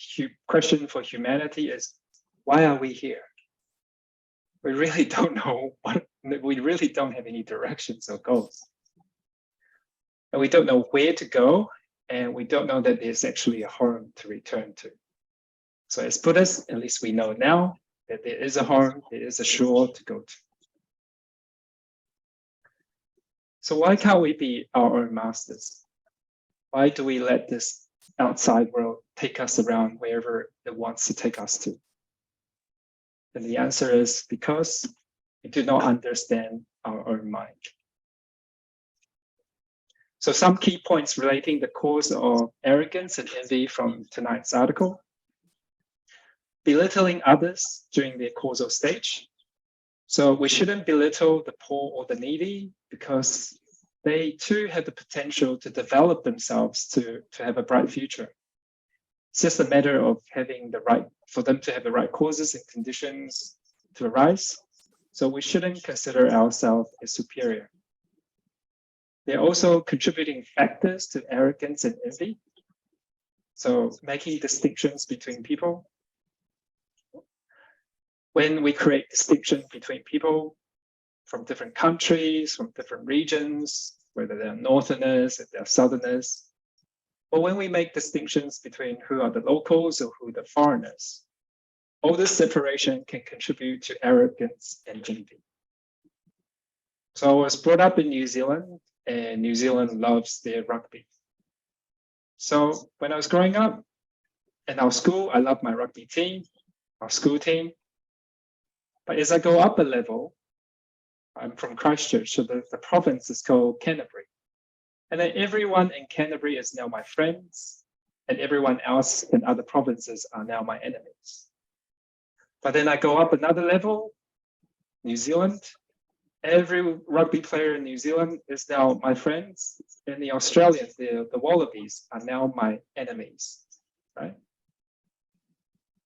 questions for humanity is, why are we here? We really don't know we really don't have any directions or goals. And we don't know where to go, and we don't know that there's actually a home to return to. So as Buddhists, at least we know now that there is a home, there is a shore to go to. So why can't we be our own masters? Why do we let this outside world take us around wherever it wants to take us to? And the answer is because we do not understand our own mind. So some key points relating the cause of arrogance and envy from tonight's article. Belittling others during their causal stage. So we shouldn't belittle the poor or the needy because they too have the potential to develop themselves to have a bright future. It's just a matter of having for them to have the right causes and conditions to arise. So we shouldn't consider ourselves as superior. There are also contributing factors to arrogance and envy. So making distinctions between people. When we create distinctions between people from different countries, from different regions, whether they're northerners, if they're southerners, or when we make distinctions between who are the locals or who are the foreigners, all this separation can contribute to arrogance and envy. So I was brought up in New Zealand, and New Zealand loves their rugby. So when I was growing up in our school, I loved my rugby team, our school team. But as I go up a level, I'm from Christchurch, so the province is called Canterbury. And then everyone in Canterbury is now my friends, and everyone else in other provinces are now my enemies. But then I go up another level, New Zealand. Every rugby player in New Zealand is now my friends, and the Australians, the Wallabies, are now my enemies, right?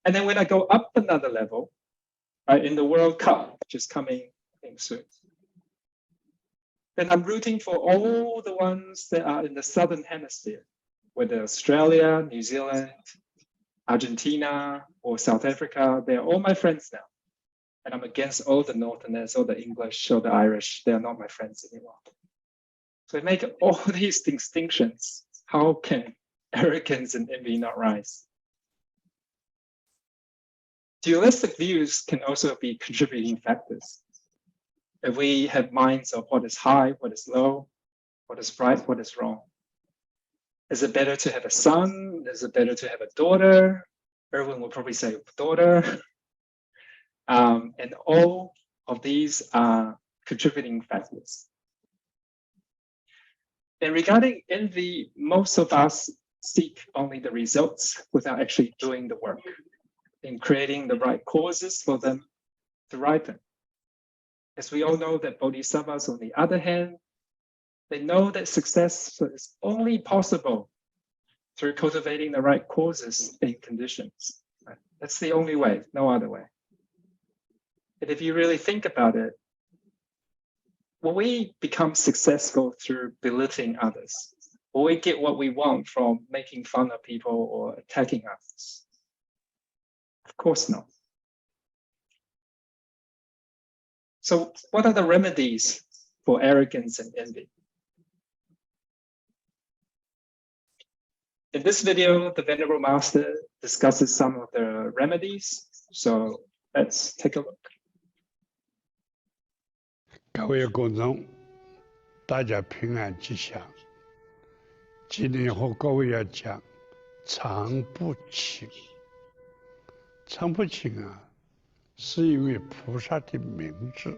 And then when I go up another level, in the World Cup, which is coming soon, then I'm rooting for all the ones that are in the Southern Hemisphere, whether Australia, New Zealand, Argentina, or South Africa. They're all my friends now. And I'm against all the Northerners, all the English, all the Irish. They're not my friends anymore. So I make all these distinctions. How can arrogance and envy not rise? Dualistic views can also be contributing factors. If we have minds of what is high, what is low, what is right, what is wrong. Is it better to have a son? Is it better to have a daughter? Everyone will probably say daughter. And all of these are contributing factors. And regarding envy, most of us seek only the results without actually doing the work in creating the right causes for them to ripen. As we all know that bodhisattvas, on the other hand, they know that success is only possible through cultivating the right causes and conditions. Right? That's the only way, no other way. And if you really think about it, when we become successful through belittling others, will we get what we want from making fun of people or attacking others? Of course not. So what are the remedies for arrogance and envy? In this video, the Venerable Master discusses some of the remedies. So let's take a look. 各位观众，大家平安吉祥。今天和各位要讲常不轻。常不轻啊，是一位菩萨的名字。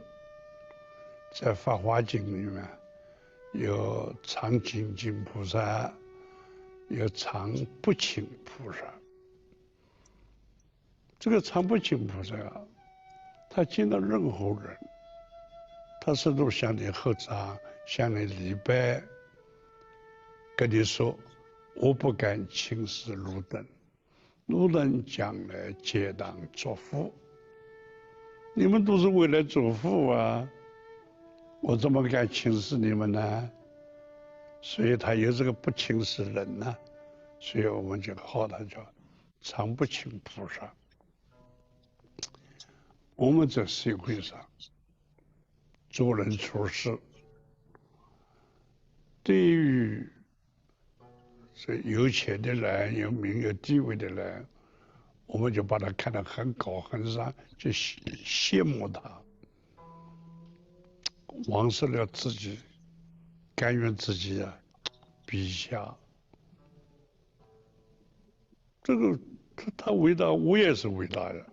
在《法华经》里面有常精进菩萨，有常不轻菩萨。这个常不轻菩萨啊，他见到任何人，他是都向你合掌，向你礼拜，跟你说：“我不敢轻视汝等，汝等将来皆当作福。你们都是为了作福啊，我怎么敢轻视你们呢？”所以他有这个不轻视人呢，所以我们就号他叫常不轻菩萨。我们在社会上做人处事，对于这有钱的人、有名有地位的人，我们就把他看得很高很上，就羡慕他，忘失了自己，甘愿自己啊比下。这个他伟大，我也是伟大的，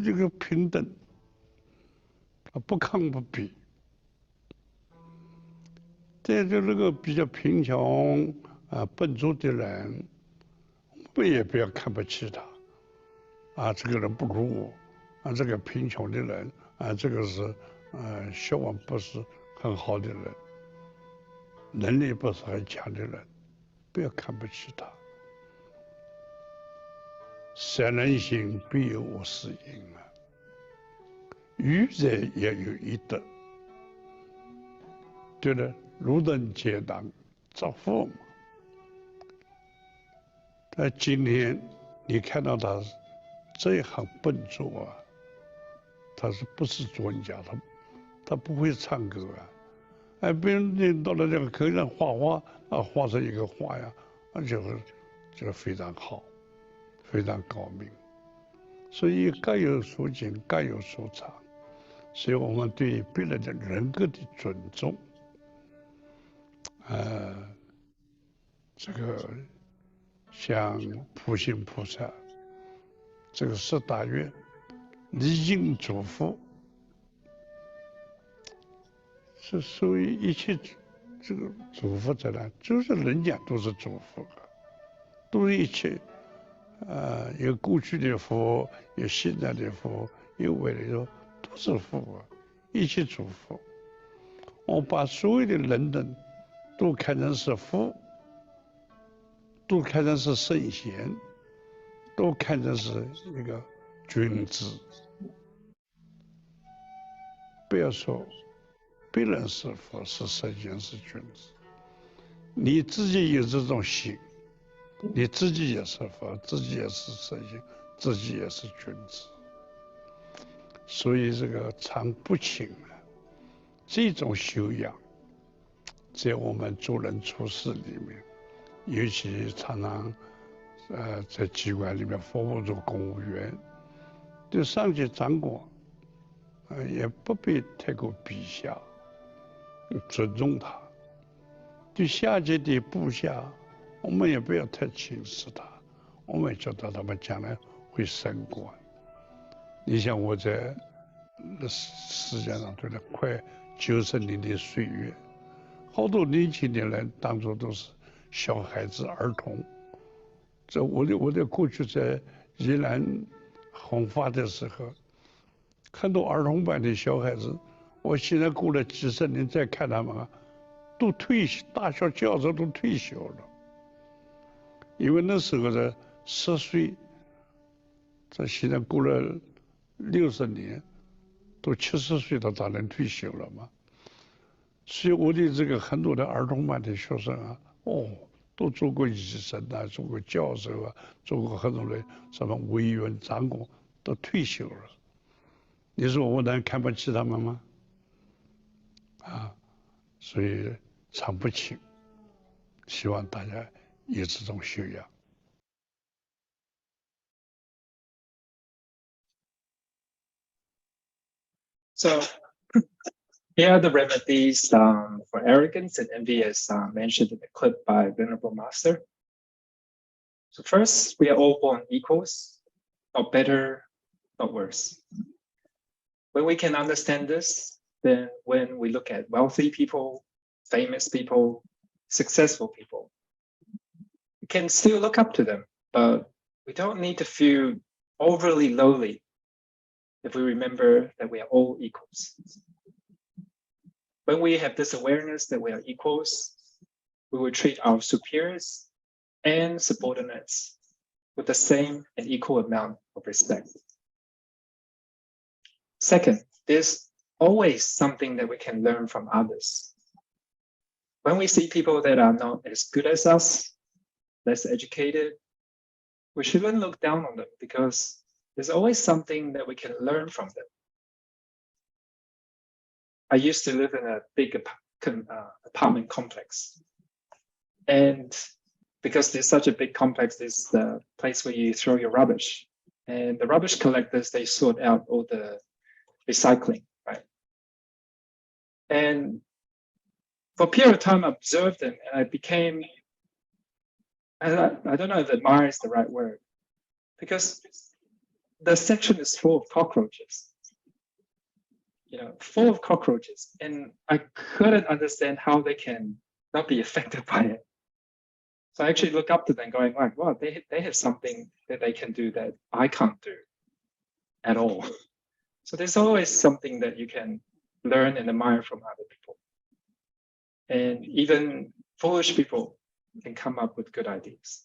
这个平等，不亢不卑。在这那个比较贫穷笨拙的人，我们也不要看不起他。这个人不如我，这个贫穷的人，这个是学问不是很好的人，能力不是很强的人，不要看不起他。善人行，必有我师因啊。愚者也有一德，对了，汝等皆当作福嘛。但今天你看到他这一行笨拙啊，他是不是专家？他不会唱歌啊，别人到了这个课上画画画出一个画呀，就非常好，非常高明。所以各有所精，各有所长。所以我们对别人的人格的尊重，这个像普贤菩萨，这个十大愿，礼敬祝福，是属于一切这个祝福者呢，就是人家都是祝福的，都是一切，有过去的福，有现在的福，有未来的福，都是福啊，一切祝福。我把所有的人等都看成是福，都看成是圣贤，都看成是一个君子。不要说别人是佛是圣贤是君子，你自己有这种心，你自己也是佛，自己也是圣贤，自己也是君子。所以这个常不轻啊，这种修养，在我们做人处事里面，尤其常常在机关里面服务做公务员，对上级长官也不必太过卑下，尊重他；对下级的部下，我们也不要太轻视他，我们觉得他们将来会升官。你像我在世界上对了快90年的岁月，好多年轻的人当作都是小孩子、儿童。这我的过去在宜兰弘法的时候，很多儿童班的小孩子，我现在过了几十年再看他们都退休，大学教授都退休了。因为那时候的10岁，这现在过了60年，都70岁了，当然退休了嘛。所以我的这个很多的儿童班的学生都做过医生做过教授做过很多的什么委员、长官，都退休了。你说我能看不起他们吗？所以常不轻，希望大家有这种修养。So here are the remedies for arrogance and envy as mentioned in the clip by Venerable Master. So first, we are all born equals, not better, not worse. When we can understand this, than when we look at wealthy people, famous people, successful people. We can still look up to them, but we don't need to feel overly lowly if we remember that we are all equals. When we have this awareness that we are equals, we will treat our superiors and subordinates with the same and equal amount of respect. Second, there's always something that we can learn from others. When we see people that are not as good as us, less educated, we shouldn't look down on them because there's always something that we can learn from them. I used to live in a big apartment complex. And because there's such a big complex, there's the place where you throw your rubbish. And the rubbish collectors, they sort out all the recycling, right? And for a period of time, I observed them and I became, I don't know if admire is the right word, because the section is full of cockroaches, full of cockroaches. And I couldn't understand how they can not be affected by it. So I actually look up to them going like, wow, they have something that they can do that I can't do at all. So there's always something that you can learn and admire from other people. And even foolish people can come up with good ideas.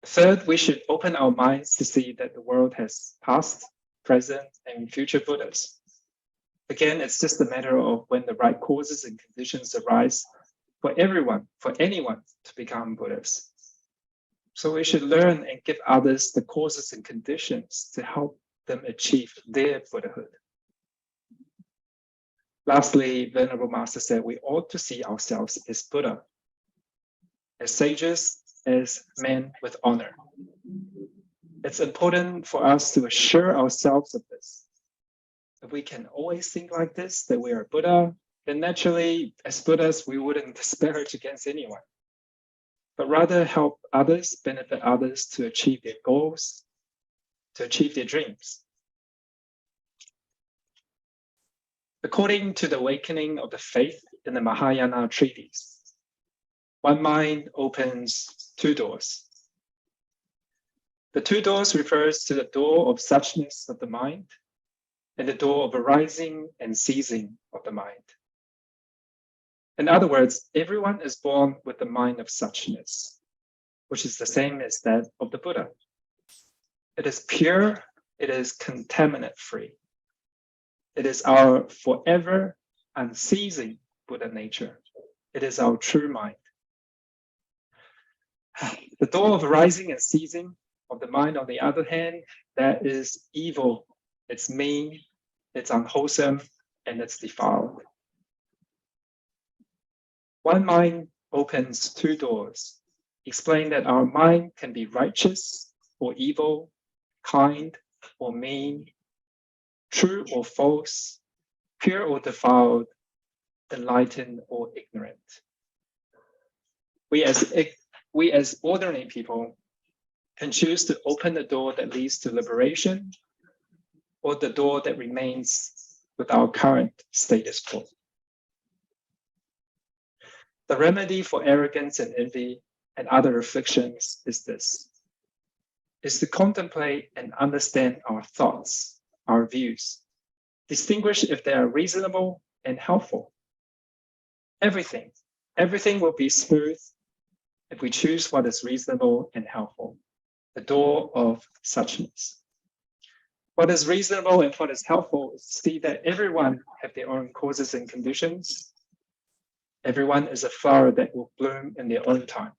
Third, we should open our minds to see that the world has past, present, and future Buddhas. Again, it's just a matter of when the right causes and conditions arise for everyone, for anyone to become Buddhas. So we should learn and give others the causes and conditions to help them achieve their Buddhahood. Lastly, Venerable Master said we ought to see ourselves as Buddha, as sages, as men with honor. It's important for us to assure ourselves of this. If we can always think like this, that we are Buddha, then naturally, as Buddhas, we wouldn't disparage against anyone, but rather help others, benefit others to achieve their goals, to achieve their dreams. According to the awakening of the faith in the Mahayana treatise, one mind opens two doors. The two doors refers to the door of suchness of the mind and the door of arising and ceasing of the mind. In other words, everyone is born with the mind of suchness, which is the same as that of the Buddha. It is pure, it is contaminant-free. It is our forever unceasing Buddha nature. It is our true mind. The door of arising and ceasing of the mind, on the other hand, that is evil, it's mean, it's unwholesome, and it's defiled. One mind opens two doors. Explain that our mind can be righteous or evil, kind or mean, true or false, pure or defiled, enlightened or ignorant. We as ordinary people can choose to open the door that leads to liberation or the door that remains with our current status quo. The remedy for arrogance and envy and other afflictions is this, is to contemplate and understand our thoughts, our views, distinguish if they are reasonable and helpful. Everything will be smooth if we choose what is reasonable and helpful, the door of suchness. What is reasonable and what is helpful is to see that everyone have their own causes and conditions. Everyone is a flower that will bloom in their own time.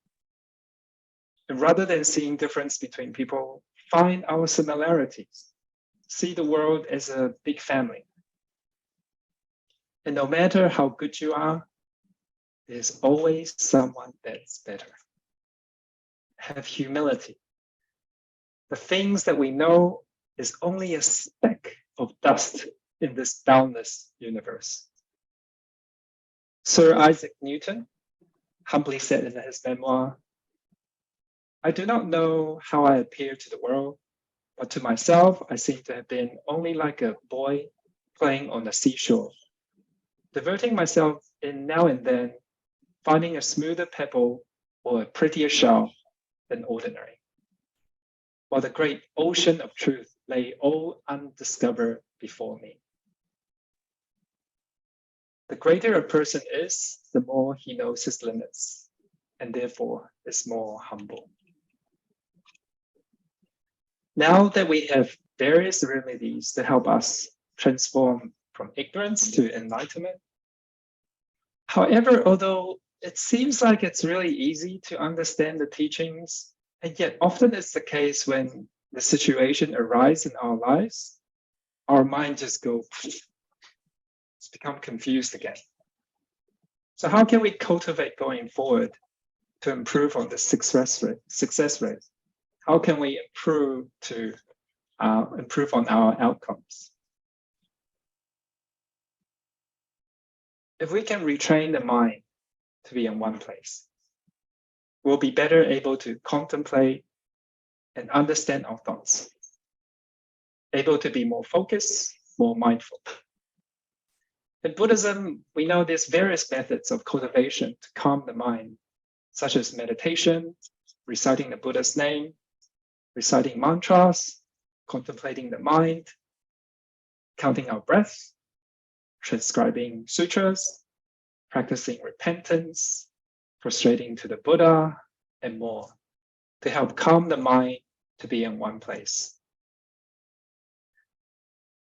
And rather than seeing difference between people, find our similarities. See the world as a big family. And no matter how good you are, there's always someone that's better. Have humility. The things that we know is only a speck of dust in this boundless universe. Sir Isaac Newton humbly said in his memoir, "I do not know how I appear to the world, but to myself I seem to have been only like a boy playing on the seashore, diverting myself in now and then, finding a smoother pebble or a prettier shell than ordinary, while the great ocean of truth lay all undiscovered before me. The greater a person is, the more he knows his limits, and therefore is more humble. Now that we have various remedies to help us transform from ignorance to enlightenment, however, although it seems like it's really easy to understand the teachings, and yet often it's the case when the situation arises in our lives, our mind just goes, it's become confused again. So how can we cultivate going forward to improve on the success rate? How can we improve on our outcomes? If we can retrain the mind to be in one place, we'll be better able to contemplate and understand our thoughts, able to be more focused, more mindful. In Buddhism, we know there's various methods of cultivation to calm the mind, such as meditation, reciting the Buddha's name, reciting mantras, contemplating the mind, counting our breath, transcribing sutras, practicing repentance, prostrating to the Buddha, and more, to help calm the mind to be in one place.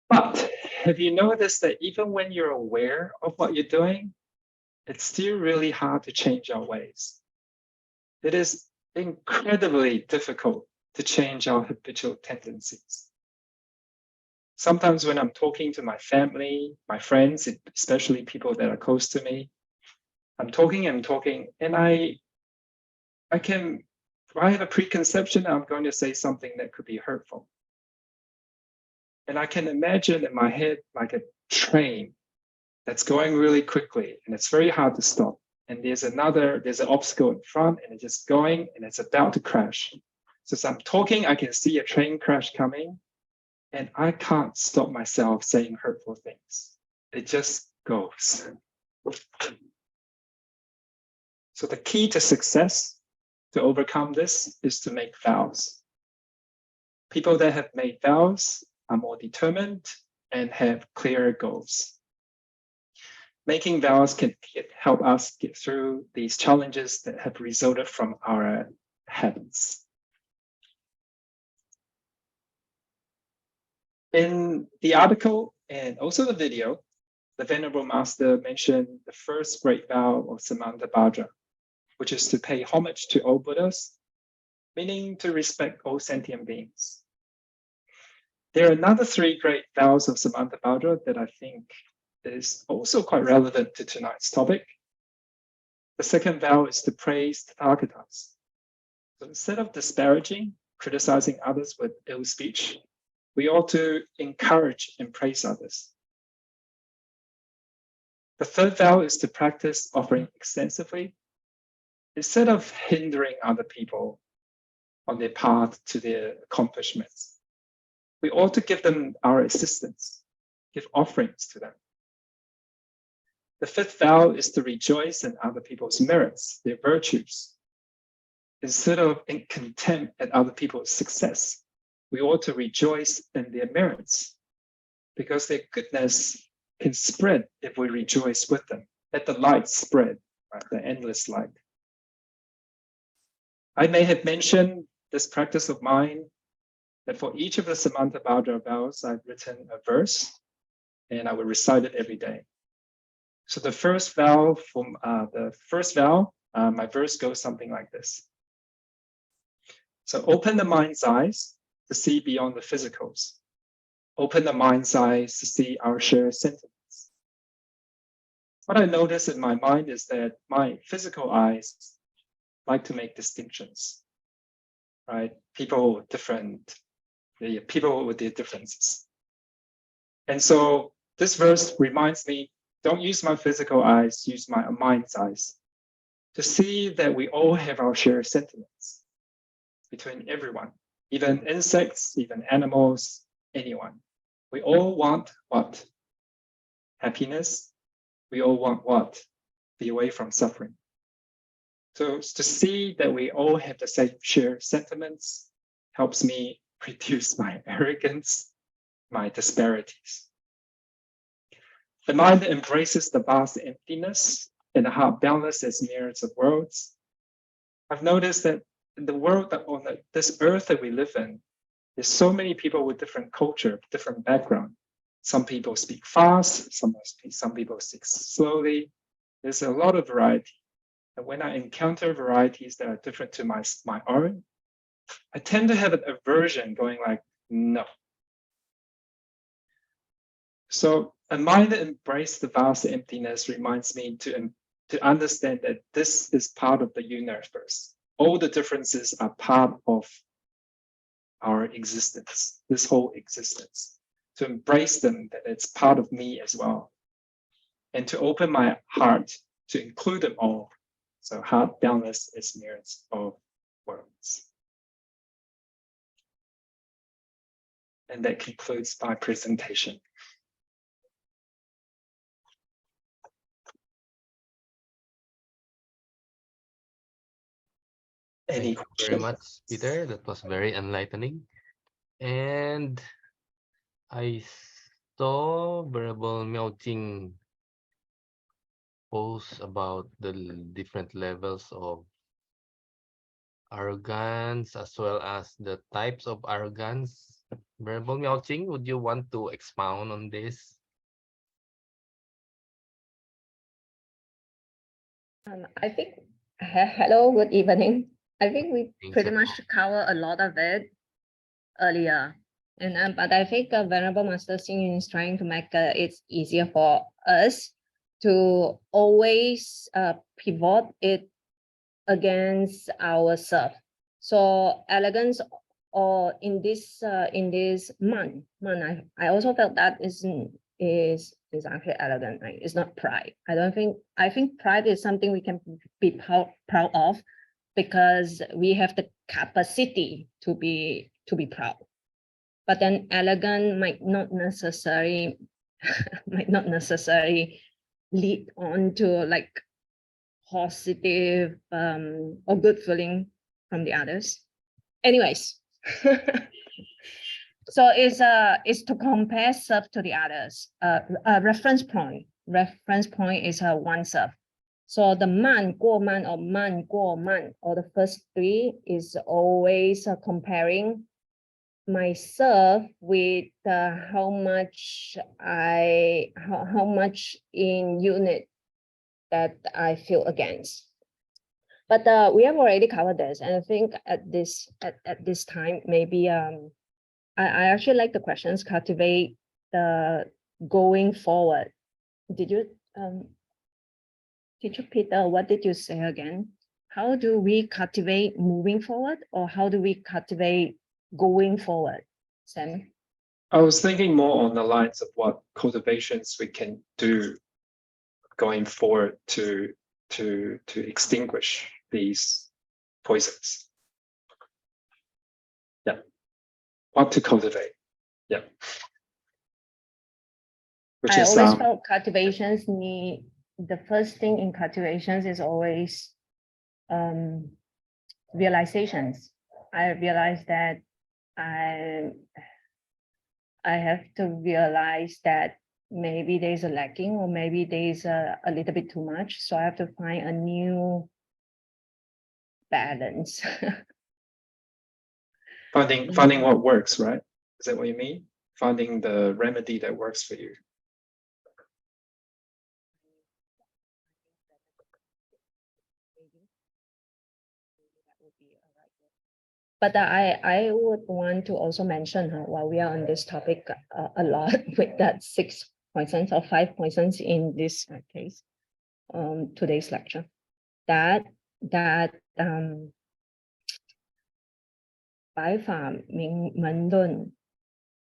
But have you noticed that even when you're aware of what you're doing, it's still really hard to change our ways? It is incredibly difficult to change our habitual tendencies. Sometimes when I'm talking to my family, my friends, especially people that are close to me, I'm talking, and I have a preconception that I'm going to say something that could be hurtful. And I can imagine in my head like a train that's going really quickly, and it's very hard to stop. And there's an obstacle in front, and it's just going, and it's about to crash. So as I'm talking, I can see a train crash coming, and I can't stop myself saying hurtful things. It just goes. So the key to success, to overcome this, is to make vows. People that have made vows are more determined and have clearer goals. Making vows can help us get through these challenges that have resulted from our habits. In the article and also the video, the Venerable Master mentioned the first great vow of Samantabhadra, which is to pay homage to all Buddhas, meaning to respect all sentient beings. There are another three great vows of Samantabhadra that I think is also quite relevant to tonight's topic. The second vow is to praise Tathagatas. So instead of disparaging, criticizing others with ill speech, we ought to encourage and praise others. The third vow is to practice offering extensively. Instead of hindering other people on their path to their accomplishments, we ought to give them our assistance, give offerings to them. The fifth vow is to rejoice in other people's merits, their virtues. Instead of in contempt at other people's success, we ought to rejoice in their merits, because their goodness can spread if we rejoice with them. Let the light spread, right? The endless light. I may have mentioned this practice of mine, that for each of the Samantabhadra vows, I've written a verse, and I will recite it every day. So the first vow, my verse goes something like this. So open the mind's eyes to see beyond the physicals. Open the mind's eyes to see our shared sentiments. What I notice in my mind is that my physical eyes like to make distinctions, right? People with their differences. And so this verse reminds me, don't use my physical eyes, use my mind's eyes to see that we all have our shared sentiments between everyone, even insects, even animals, anyone. We all want what? happiness. We all want what? Be away from suffering. So to see that we all have the same shared sentiments helps me reduce my arrogance, my disparities. The mind that embraces the vast emptiness and the heart boundless as myriads of worlds. I've noticed that in the world that on this earth that we live in, there's so many people with different culture, different background. Some people speak fast, some people speak slowly. There's a lot of variety. And when I encounter varieties that are different to my own, I tend to have an aversion going like, no. So a mind that embraces the vast emptiness reminds me to understand that this is part of the universe. All the differences are part of our existence, this whole existence. To embrace them, that it's part of me as well. And to open my heart to include them all. So heart boundless is myriads of worlds. And that concludes my presentation. Any Thank you very questions? much, Peter. That was very enlightening. And I saw Venerable Miao-Ching post about the different levels of arrogance as well as the types of arrogance. Venerable Miao-Ching, would you want to expound on this? I think, hello, good evening. I think we Thanks, pretty Hello. much cover a lot of it earlier. And but I think Venerable Master Xing is trying to make it easier for us to always pivot it against ourselves. So elegance, or in this man, I also felt that is actually elegant, right? It's not pride. I think pride is something we can be proud of, because we have the capacity to be proud. But then elegant might not necessarily lead on to like positive or good feeling from the others. Anyways, so it's to compare self to the others. Reference point is oneself. So the man, 过慢 or 慢过慢, or the first three is always comparing myself with how much in unit that I feel against. But we have already covered this, and I think at this time, maybe I actually like the questions cultivate the going forward. Did you Teacher Peter, what did you say again? How do we cultivate moving forward, or how do we cultivate going forward, Sam? I was thinking more on the lines of what cultivations we can do going forward to extinguish these poisons. Yeah. What to cultivate. Yeah. Which I is always felt cultivations need, the first thing in cultivations is always realizations. I realized that I have to realize that maybe there's a lacking, or maybe there's a little bit too much. So I have to find a new balance. finding what works, right? Is that what you mean? Finding the remedy that works for you. But I would want to also mention, while we are on this topic a lot, with that 6 points or 5 points in this case, today's lecture, that 白法门论,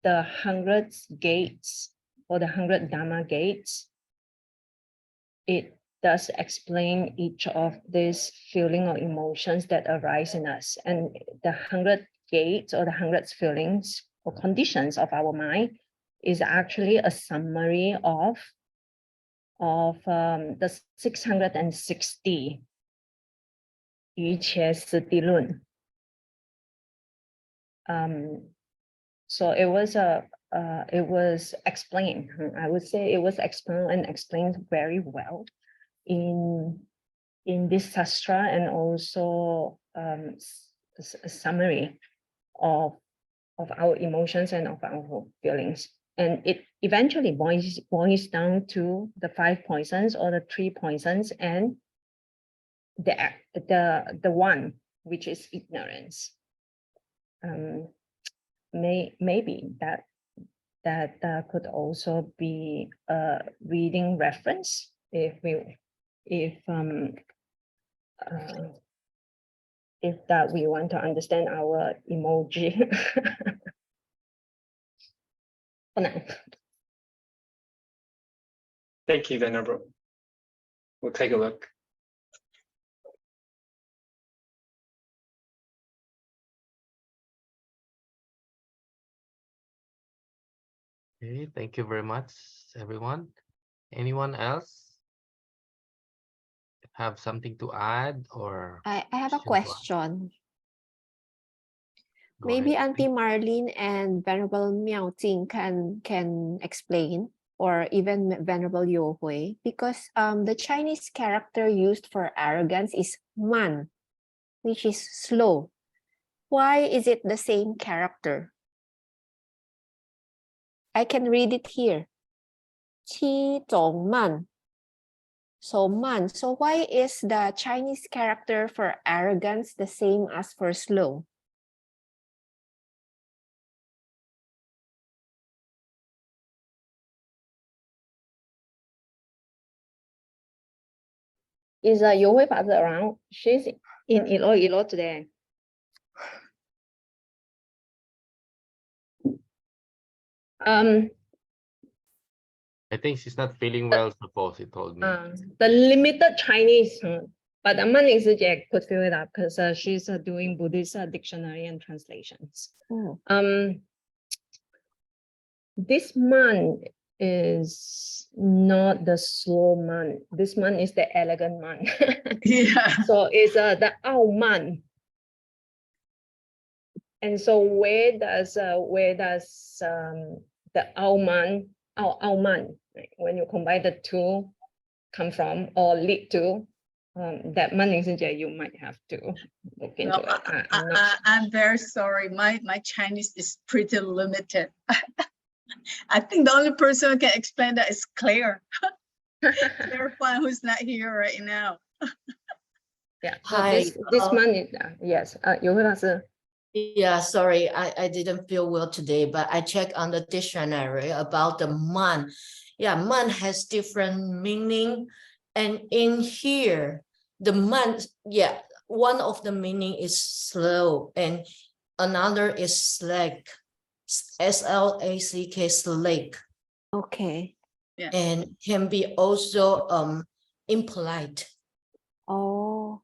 the 100 gates or the 100 Dharma gates, it does explain each of these feeling or emotions that arise in us. And the 100 gates or the 100 feelings or conditions of our mind is actually a summary of of the 660 于切斯地论. So it was explained. I would say it was explained very well in this sastra, and also a summary of our emotions and of our feelings. And it eventually boils down to the 5 poisons or the 3 poisons, and the one, which is ignorance. Maybe that could also be a reading reference if that we want to understand our emoji. For now. Thank you, Venerable. We'll take a look. Okay, thank you very much, everyone. Anyone else have something to add, or I have a question to ask? question. Go Maybe ahead, Auntie please. Marlene and Venerable Miao Jing can explain, or even Venerable Yo Hui, because the Chinese character used for arrogance is man, which is slow. Why is it the same character? I can read it here. Qi zhong man. So man. So why is the Chinese character for arrogance the same as for slow? Is Yo Hui Father around? She's in Iloilo today. I think she's not feeling well, suppose he told me. The limited Chinese, but Man Exegete could fill it up because she's doing Buddhist dictionary and translations. This man is not the slow man. This man is the elegant man. Yeah. So it's the Ao man. And so where does the Ao man, right, when you combine the two, come from or lead to? That man exegete, you might have to look into No, it. I'm not sure. I'm very sorry. My Chinese is pretty limited. I think the only person who can explain that is Claire. Claire Fan, who's not here right now. Yeah. So Hi, this man is yes. 有慧老师. Yeah, sorry, I didn't feel well today, but I checked on the dictionary about the man. Yeah, man has different meaning. And in here, the man, yeah, one of the meaning is slow and another is slack. S-L-A-C-K, slack. Okay. Yeah. And can be also impolite. Oh.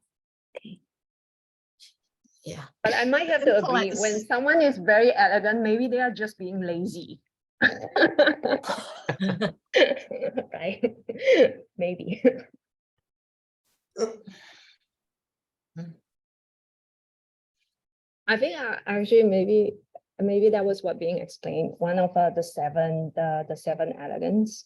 Yeah. But I might have to agree, Impolite. when someone is very elegant, maybe they are just being lazy. Right? Maybe. I think actually maybe that was what being explained. One of the seven elegance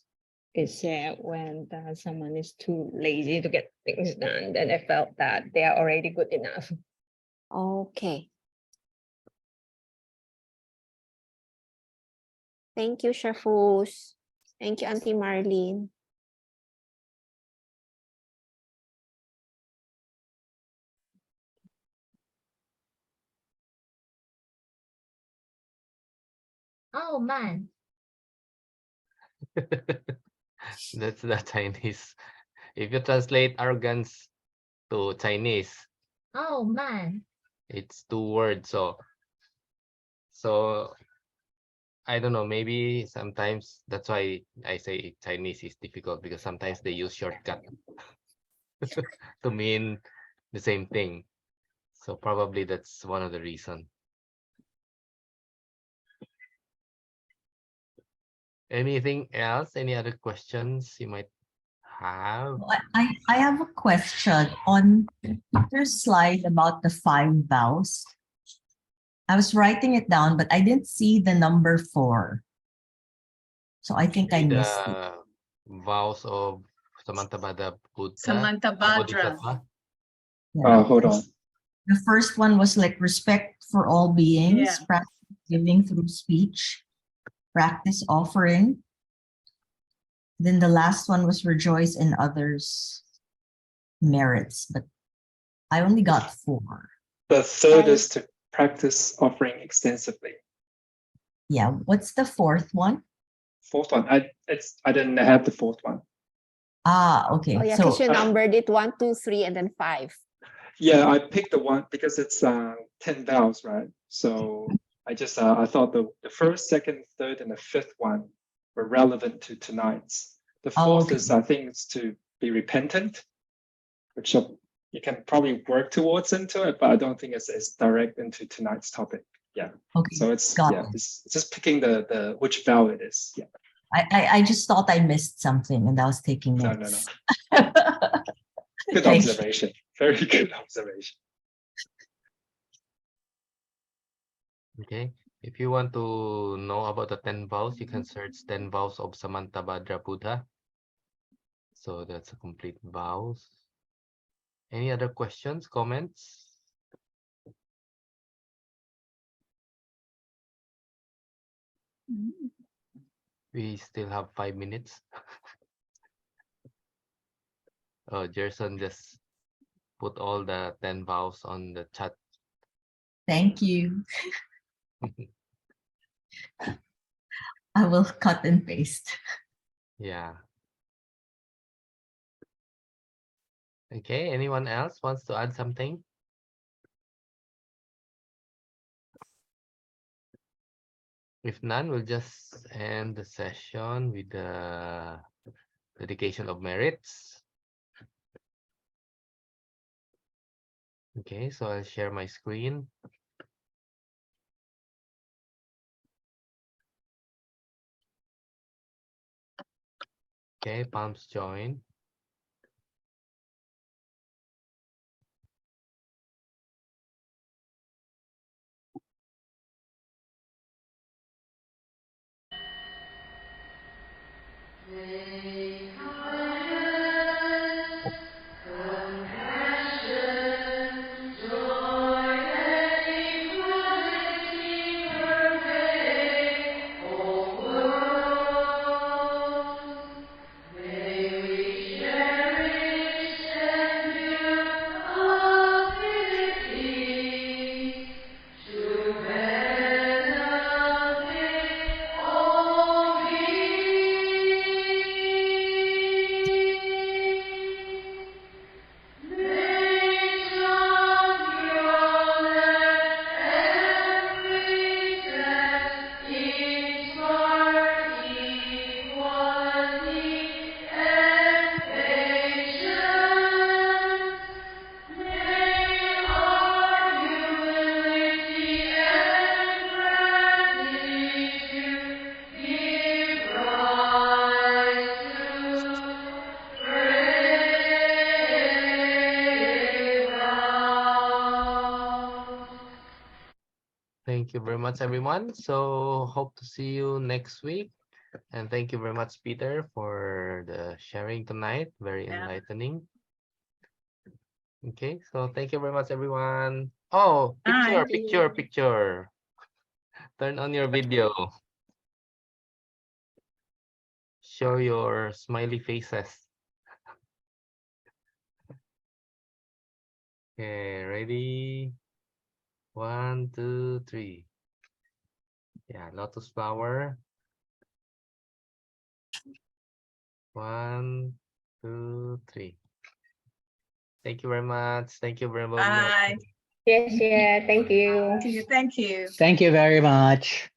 is when someone is too lazy to get things done, then I felt that they are already good enough. Okay. Thank you, Shafus. Thank you, Auntie Marlene. Oh man. That's the Chinese. If you translate arrogance to Chinese, Oh man. it's 2 words. So I don't know, maybe sometimes that's why I say Chinese is difficult, because sometimes they use shortcut to mean the same thing. So probably that's one of the reasons. Anything else? Any other questions you might have. I have a question on your slide about the 5 vows. I was writing it down, but I didn't see the number 4. So I think I missed it. The vows of Samantabhadra Buddha. Samantabhadra. Bodhisattva. Yeah. Hold on. The first one was like respect for all beings, Yeah. practice giving through speech, practice offering. Then the last one was rejoice in others' merits, but I only got 4. The third is to practice offering extensively. Yeah, what's the 4th one? Fourth one, I didn't have the fourth one. Ah, okay. Oh yeah, So because you numbered it 1, 2, 3, and then 5. Yeah, I picked the one because it's 10 vows, right? So I just I thought the first, second, third, and the fifth one were relevant to tonight's. The fourth okay. is I think it's to be repentant, which you can probably work towards into it, but I don't think it's direct into tonight's topic. Yeah. Okay. So it's got yeah, it. it's just picking the which vow it is. Yeah. I just thought I missed something and I was taking No. notes. Good Thank you. observation. Very good observation. Okay. If you want to know about the 10 vows, you can search 10 vows of Samantabhadra Buddha. So that's a complete vows. Any other questions, comments? We still have 5 minutes. Oh, Gerson just put all the 10 vows on the chat. Thank you. I will cut and paste. Yeah. Okay, anyone else wants to add something? If none, we'll just end the session with the dedication of merits. Okay, so I'll share my screen. Okay, palms join. Thank you very much, everyone. So hope to see you next week. And thank you very much, Peter, for the sharing tonight. Very enlightening. Okay, so thank you very much, everyone. Oh, picture. Turn on your video. Show your smiley faces. Okay, ready? 1, 2, 3. Yeah, lotus flower. 1, 2, 3. Thank you very much. Thank you very much. Bye. Yes, yeah, thank you. Thank you. Thank you very much.